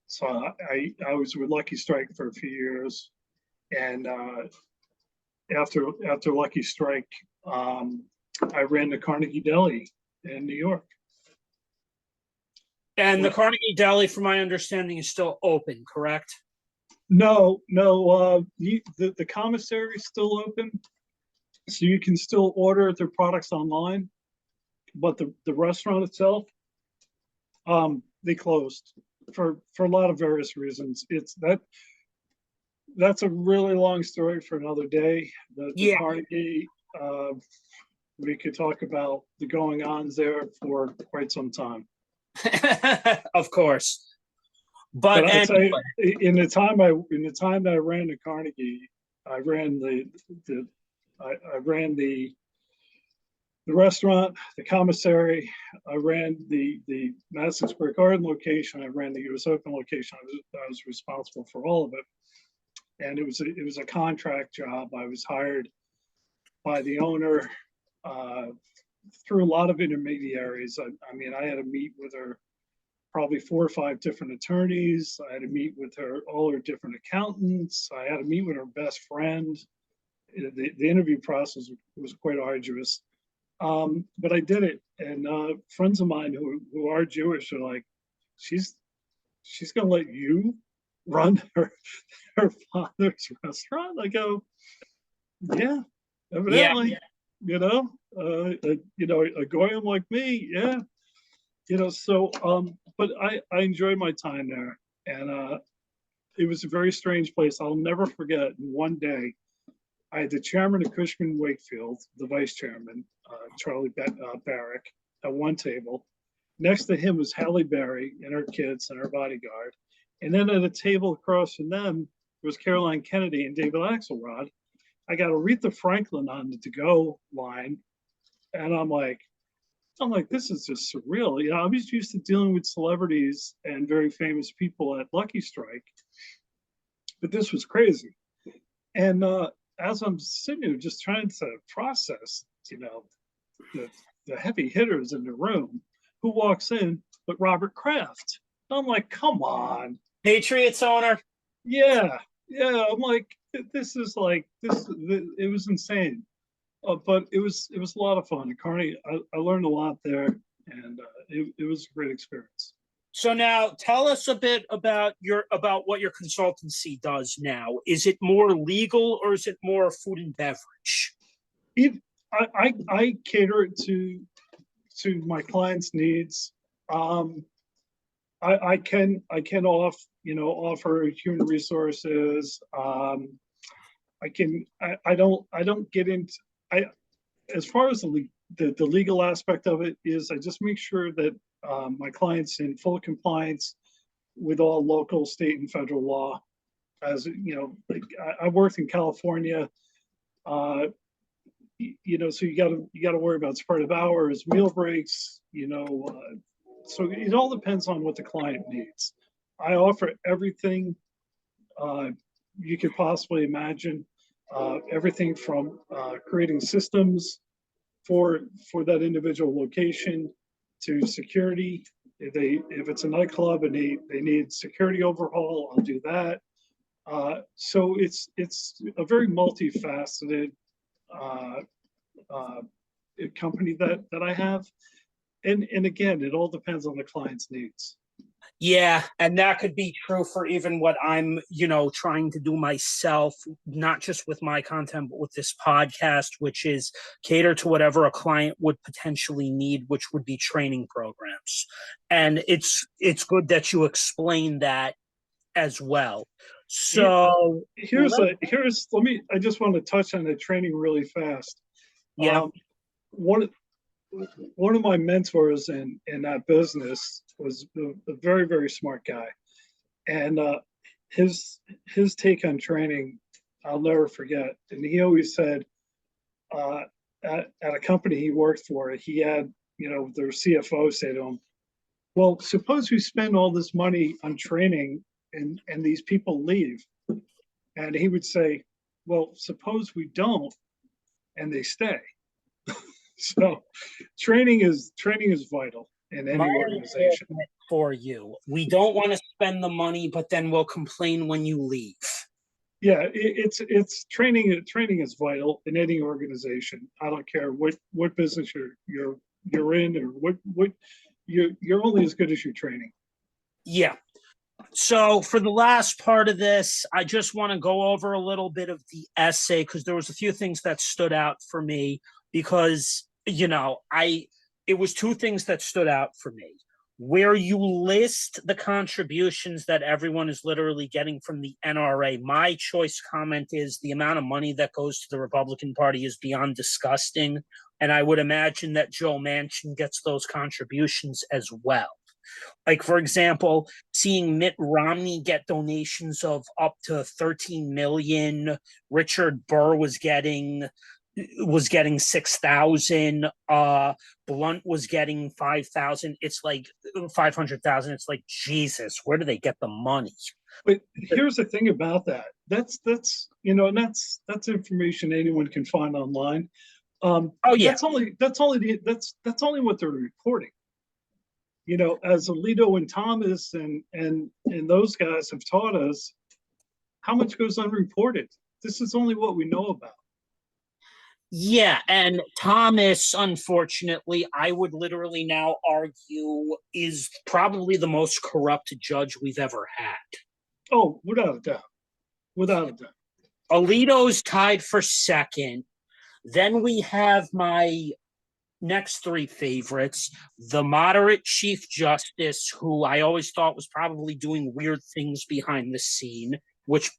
So I was with Lucky Strike for a few years, and after Lucky Strike, I ran the Carnegie Deli in New York. And the Carnegie Deli, from my understanding, is still open, correct? No. The commissary is still open, so you can still order their products online, but the restaurant itself, they closed for a lot of various reasons. It's that that's a really long story for another day. The Yeah, Carnegie, we could talk about the going ons there for quite some time. of course. But But I tell you, anyway, in the time that I ran the Carnegie, I ran the I ran the restaurant, the commissary. I ran the Madison Square Garden location. I ran the US Open location. I was responsible for all of it, and it was a contract job. I was hired by the owner uh, through a lot of intermediaries. I mean, I had to meet with her probably 4 or 5 different attorneys. I had to meet with her all her different accountants. I had to meet with her best friend. The interview process was quite arduous. But I did it, and friends of mine who are Jewish are like, she's gonna let you run her father's restaurant. I go, yeah, yeah, evidently, a goyim like me, yeah, So, but I enjoyed my time there, and it was a very strange place. I'll never forget. One day, I had the chairman of Cushman Wakefield, the vice chairman, Charlie Barrick, at one table. Next to him was Halle Berry and her kids and her bodyguard. And then at a table across from them was Caroline Kennedy and David Axelrod. I got Aretha Franklin on the to-go line, and I'm like, this is just surreal. I was used to dealing with celebrities and very famous people at Lucky Strike, but this was crazy. And as I'm sitting there just trying to process, the, the heavy hitters in the room, who walks in but Robert Kraft. I'm like, come on. Patriots owner. Yeah. Yeah. I'm like, this is like, it was insane. But it was a lot of fun. At Carney, I learned a lot there, and it was a great experience. So now tell us a bit about what your consultancy does now. Is it more legal or is it more food and beverage? It, I cater it to my clients' needs. I can offer human resources. I don't get into I as far as the legal aspect of it is, I just make sure that my clients in full compliance with all local, state, and federal law. As like I worked in California, uh, so you gotta worry about spread of hours, meal breaks, so it all depends on what the client needs. I offer everything uh, you could possibly imagine, everything from creating systems for that individual location to security. If it's a nightclub and they need security overhaul, I'll do that. So it's a very multifaceted uh, uh, company that I have, and again, it all depends on the client's needs. Yeah, and that could be true for even what I'm, trying to do myself, not just with my content, but with this podcast, which is cater to whatever a client would potentially need, which would be training programs. And it's good that you explain that as well. Yeah, So let me. I just want to touch on the training really fast. yeah, Um, one one of my mentors in that business was a very very smart guy, and his his take on training I'll never forget. And he always said, uh, at a company he worked for, he had their CFO say to him, "Well, suppose we spend all this money on training and these people leave," and he would say, "Well, suppose we don't and they stay." So training is vital in my any organization. for you. We don't want to spend the money, but then we'll complain when you leave. Yeah, it's training is vital in any organization. I don't care what business you're in, or what you're only as good as your training. Yeah. So for the last part of this, I just want to go over a little bit of the essay because there was a few things that stood out for me because, it was two things that stood out for me. where you list the contributions that everyone is literally getting from the NRA, my choice comment is the amount of money that goes to the Republican Party is beyond disgusting. And I would imagine that Joe Manchin gets those contributions as well. Like, for example, seeing Mitt Romney get donations of up to 13 million. Richard Burr was getting 6,000. Blunt was getting 5,000. It's like 500,000. It's like, Jesus, where do they get the money? But here's the thing about that. That's and that's information anyone can find online. Oh yeah. That's only what they're reporting. As Alito and Thomas and those guys have taught us, how much goes unreported. This is only what we know about. Yeah, and Thomas, unfortunately, I would literally now argue, is probably the most corrupt judge we've ever had. Oh, without a doubt. Without a doubt. Alito's tied for second. Then we have my next three favorites. The moderate Chief Justice, who I always thought was probably doing weird things behind the scene, which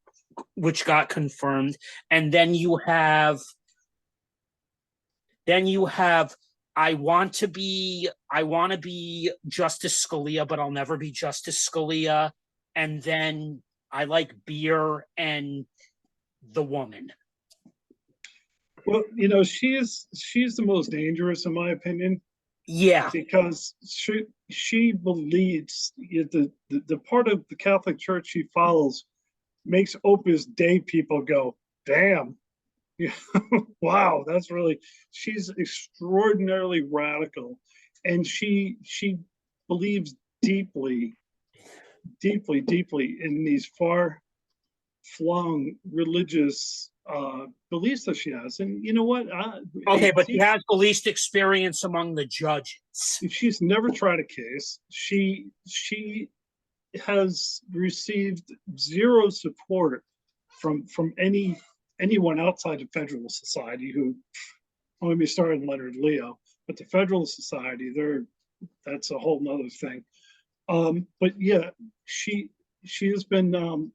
got confirmed. And then you have I want to be Justice Scalia, but I'll never be Justice Scalia. And then I like beer and the woman. Well, she's the most dangerous in my opinion. Yeah, because she believes the part of the Catholic Church she follows makes Opus Dei people go, damn. Wow, she's extraordinarily radical, and she believes deeply in these far-flung religious beliefs that she has. And you know what? Okay, but she has the least experience among the judges. She's never tried a case. She has received zero support from anyone outside of Federalist Society, who, don't get me started on Leonard Leo, but the Federalist Society, that's a whole nother thing. But yeah, she has been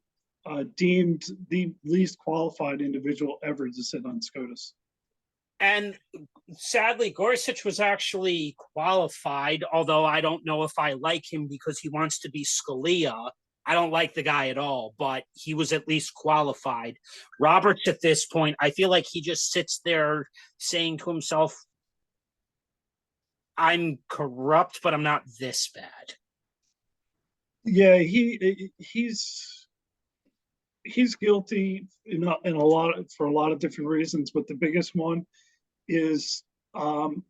deemed the least qualified individual ever to sit on SCOTUS. And sadly, Gorsuch was actually qualified, although I don't know if I like him because he wants to be Scalia. I don't like the guy at all, but he was at least qualified. Roberts, at this point, I feel like he just sits there saying to himself, I'm corrupt, but I'm not this bad. Yeah, he's guilty for a lot of different reasons, but the biggest one is one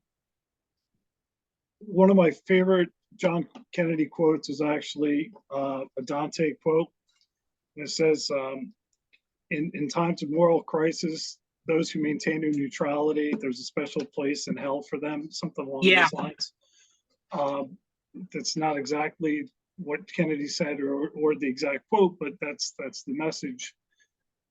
of my favorite John Kennedy quotes is actually a Dante quote. It says, in times of moral crisis, those who maintain their neutrality, there's a special place in hell for them, something along those lines. That's not exactly what Kennedy said or the exact quote, but that's the message.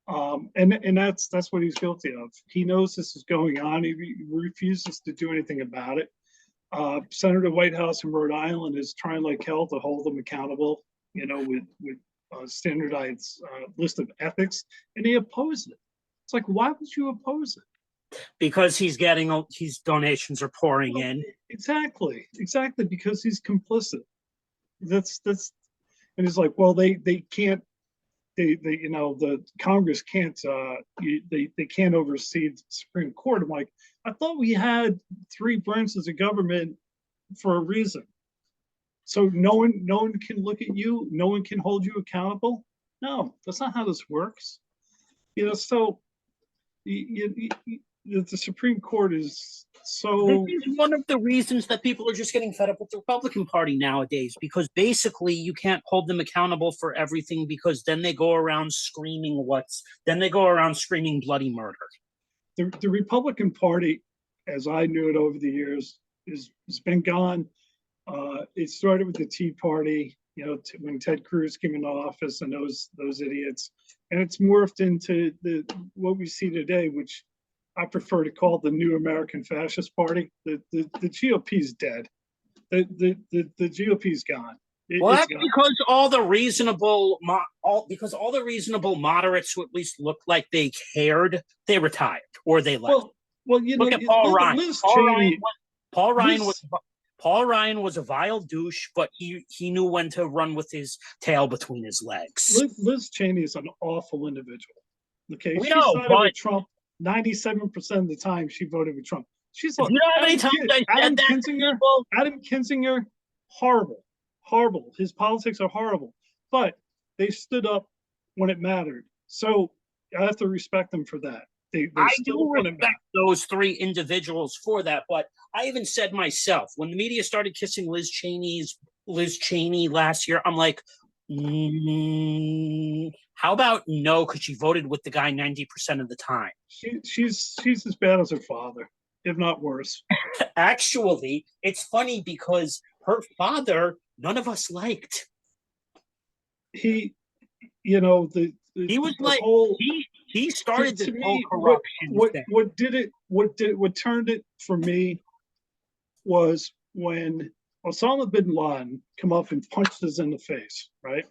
And that's what he's guilty of. He knows this is going on. He refuses to do anything about it. Senator Whitehouse in Rhode Island is trying like hell to hold him accountable, with a standardized list of ethics, and he opposed it. It's like, why would you oppose it? Because his donations are pouring in. Exactly, because he's complicit. That's and it's like, well, they can't. The Congress can't they can't oversee the Supreme Court. I'm like, I thought we had three branches of government for a reason. So no one can look at you, no one can hold you accountable. No, that's not how this works. So the Supreme Court is so. This is one of the reasons that people are just getting fed up with the Republican Party nowadays, because basically you can't hold them accountable for everything, because then they go around screaming bloody murder. The Republican Party, as I knew it over the years, has been gone. It started with the Tea Party, when Ted Cruz came into office and those idiots, and it's morphed into what we see today, which I prefer to call the New American Fascist Party. The GOP is dead. The GOP's gone. Well, It's that's gone. because all the reasonable moderates who at least looked like they cared, they retired or they left. Well, you know, Look at Paul Ryan. Liz Cheney. Paul Ryan Liz, was Paul Ryan was a vile douche, but he knew when to run with his tail between his legs. Liz Cheney is an awful individual. Okay, We she know, sided but with Trump 97% of the time. She voted with Trump. She's do like you know how many times I said that to people? Adam Kinzinger, horrible, horrible. His politics are horrible, but they stood up when it mattered. So I have to respect them for that. They I stood do up when it respect mattered. those three individuals for that, but I even said myself when the media started kissing Liz Cheney last year, I'm like, how about no? Because she voted with the guy 90% of the time. She's as bad as her father, if not worse. Actually, it's funny because her father, none of us liked. He, you know, He was the like whole he started this to whole me, corruption thing. what turned it for me was when Osama bin Laden come up and punched us in the face, right?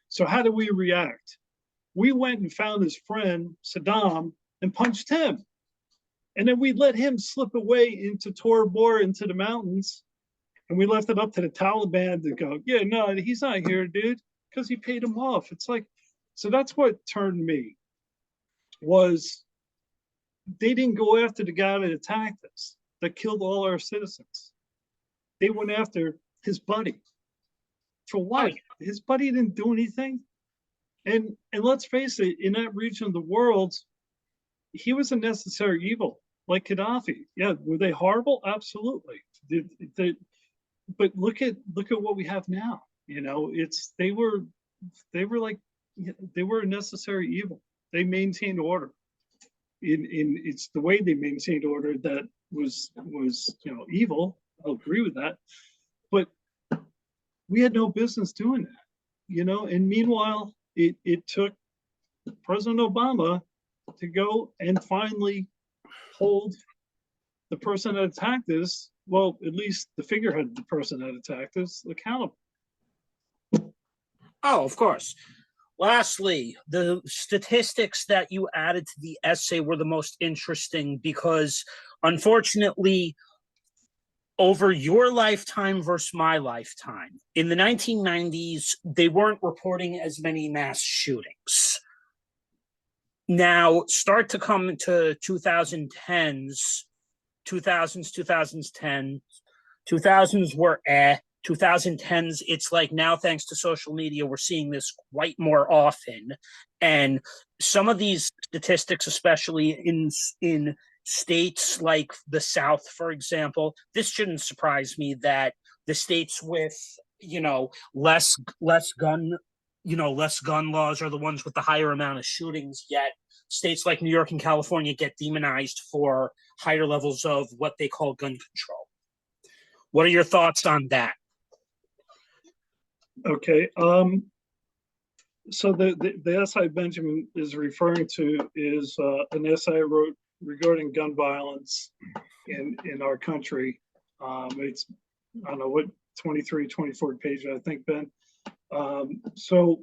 So how do we react? We went and found his friend Saddam and punched him. And then we let him slip away into Tora Bora, into the mountains. And we left it up to the Taliban to go, yeah, no, he's not here, dude, because he paid him off. It's like, so that's what turned me, was they didn't go after the guy that attacked us, that killed all our citizens. They went after his buddy. For what? His buddy didn't do anything. And let's face it, in that region of the world, he was a necessary evil, like Gaddafi. Yeah, were they horrible? Absolutely. But look at what we have now. You know, they were like, they were a necessary evil. They maintained order. It's the way they maintained order that was evil. I'll agree with that. But we had no business doing that. And meanwhile, it took President Obama to go and finally hold the person that attacked us, well, at least the figurehead of the person that attacked us, accountable. Oh, of course. Lastly, the statistics that you added to the essay were the most interesting because, unfortunately, over your lifetime versus my lifetime, in the 1990s, they weren't reporting as many mass shootings. Now, start to come into 2010s, 2000s were 2010s, it's like now, thanks to social media, we're seeing this quite more often. And some of these statistics, especially in states like the South, for example, this shouldn't surprise me that the states with, less gun laws are the ones with the higher amount of shootings, yet states like New York and California get demonized for higher levels of what they call gun control. What are your thoughts on that? Okay. So the essay Benjamin is referring to is an essay I wrote regarding gun violence in our country. It's, I don't know what, 23, 24 pages, I think, Ben. So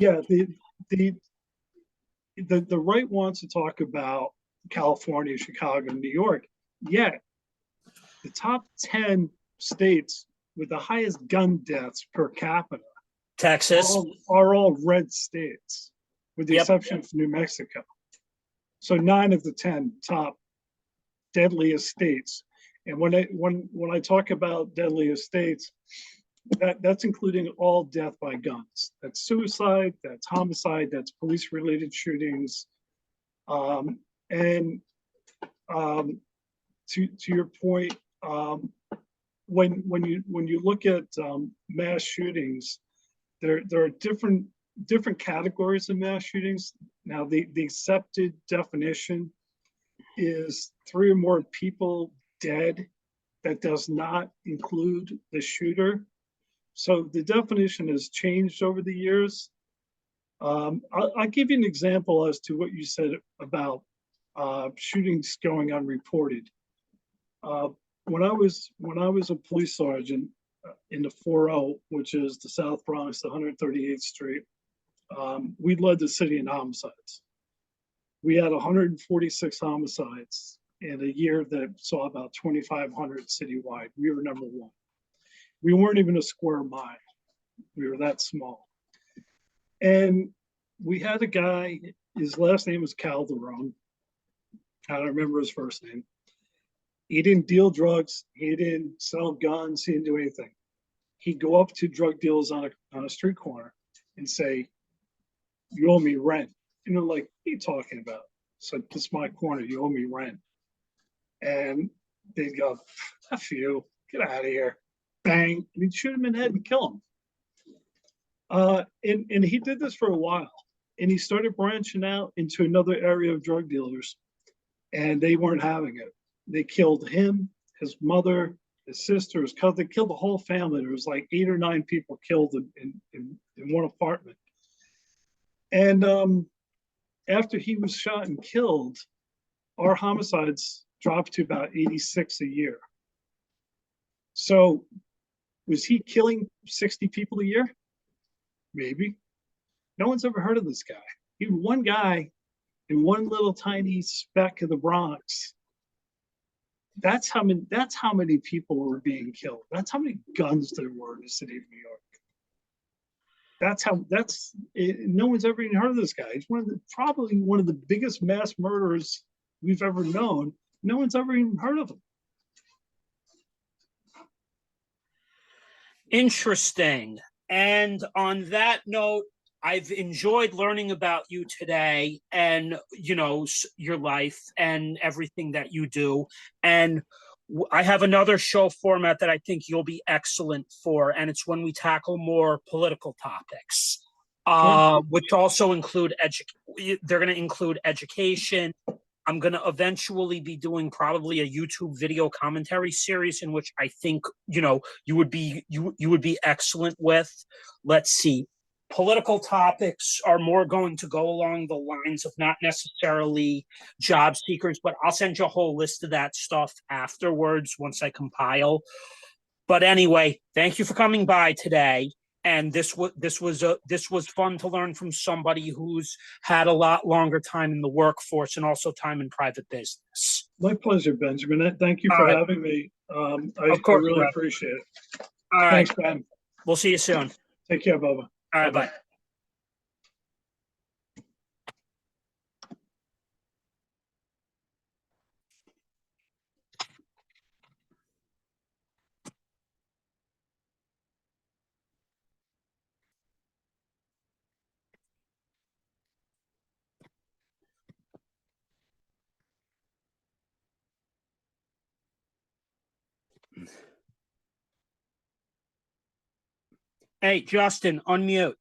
yeah, the right wants to talk about California, Chicago, New York, yet the top 10 states with the highest gun deaths per capita, Texas, are all red states, with the exception of New Mexico. So 9 of the 10 top deadliest states. And when I talk about deadliest states, that's including all death by guns. That's suicide, that's homicide, that's police-related shootings. And to your point, when you look at mass shootings, there are different categories of mass shootings. Now, the accepted definition is 3 or more people dead. That does not include the shooter. So the definition has changed over the years. I'll give you an example as to what you said about shootings going unreported. when I was a police sergeant in the 40, which is the South Bronx, 138th Street, we led the city in homicides. We had 146 homicides in a year that saw about 2,500 citywide. We were number one. We weren't even a square mile. We were that small. And we had a guy, his last name was Calderon. I don't remember his first name. He didn't deal drugs. He didn't sell guns. He didn't do anything. He'd go up to drug dealers on a street corner and say, "You owe me rent." And they're like, "What are you talking about?" So, "This is my corner. You owe me rent." And they'd go, "F you. Get out of here." Bang. And he'd shoot him in the head and kill him. And he did this for a while. And he started branching out into another area of drug dealers. And they weren't having it. They killed him, his mother, his sister, his cousin. They killed the whole family. There was like 8 or 9 people killed in one apartment. And after he was shot and killed, our homicides dropped to about 86 a year. So was he killing 60 people a year? Maybe. No one's ever heard of this guy. He was one guy in one little tiny speck of the Bronx. That's how many people were being killed. That's how many guns there were in the city of New York. No one's ever even heard of this guy. He's probably one of the biggest mass murderers we've ever known. No one's ever even heard of him. Interesting. And on that note, I've enjoyed learning about you today and, your life and everything that you do. And I have another show format that I think you'll be excellent for, and it's when we tackle more political topics, which also include they're going to include education. I'm going to eventually be doing probably a YouTube video commentary series in which I think, you would be excellent with. Let's see. Political topics are more going to go along the lines of not necessarily job seekers, but I'll send you a whole list of that stuff afterwards once I compile. But anyway, thank you for coming by today. And this was fun to learn from somebody who's had a lot longer time in the workforce and also time in private business. My pleasure, Benjamin. Thank you for having me. I really appreciate it. All right. Thanks, Ben. We'll see you soon. Take care, Bubba. All right, bye. Hey, Justin, unmute.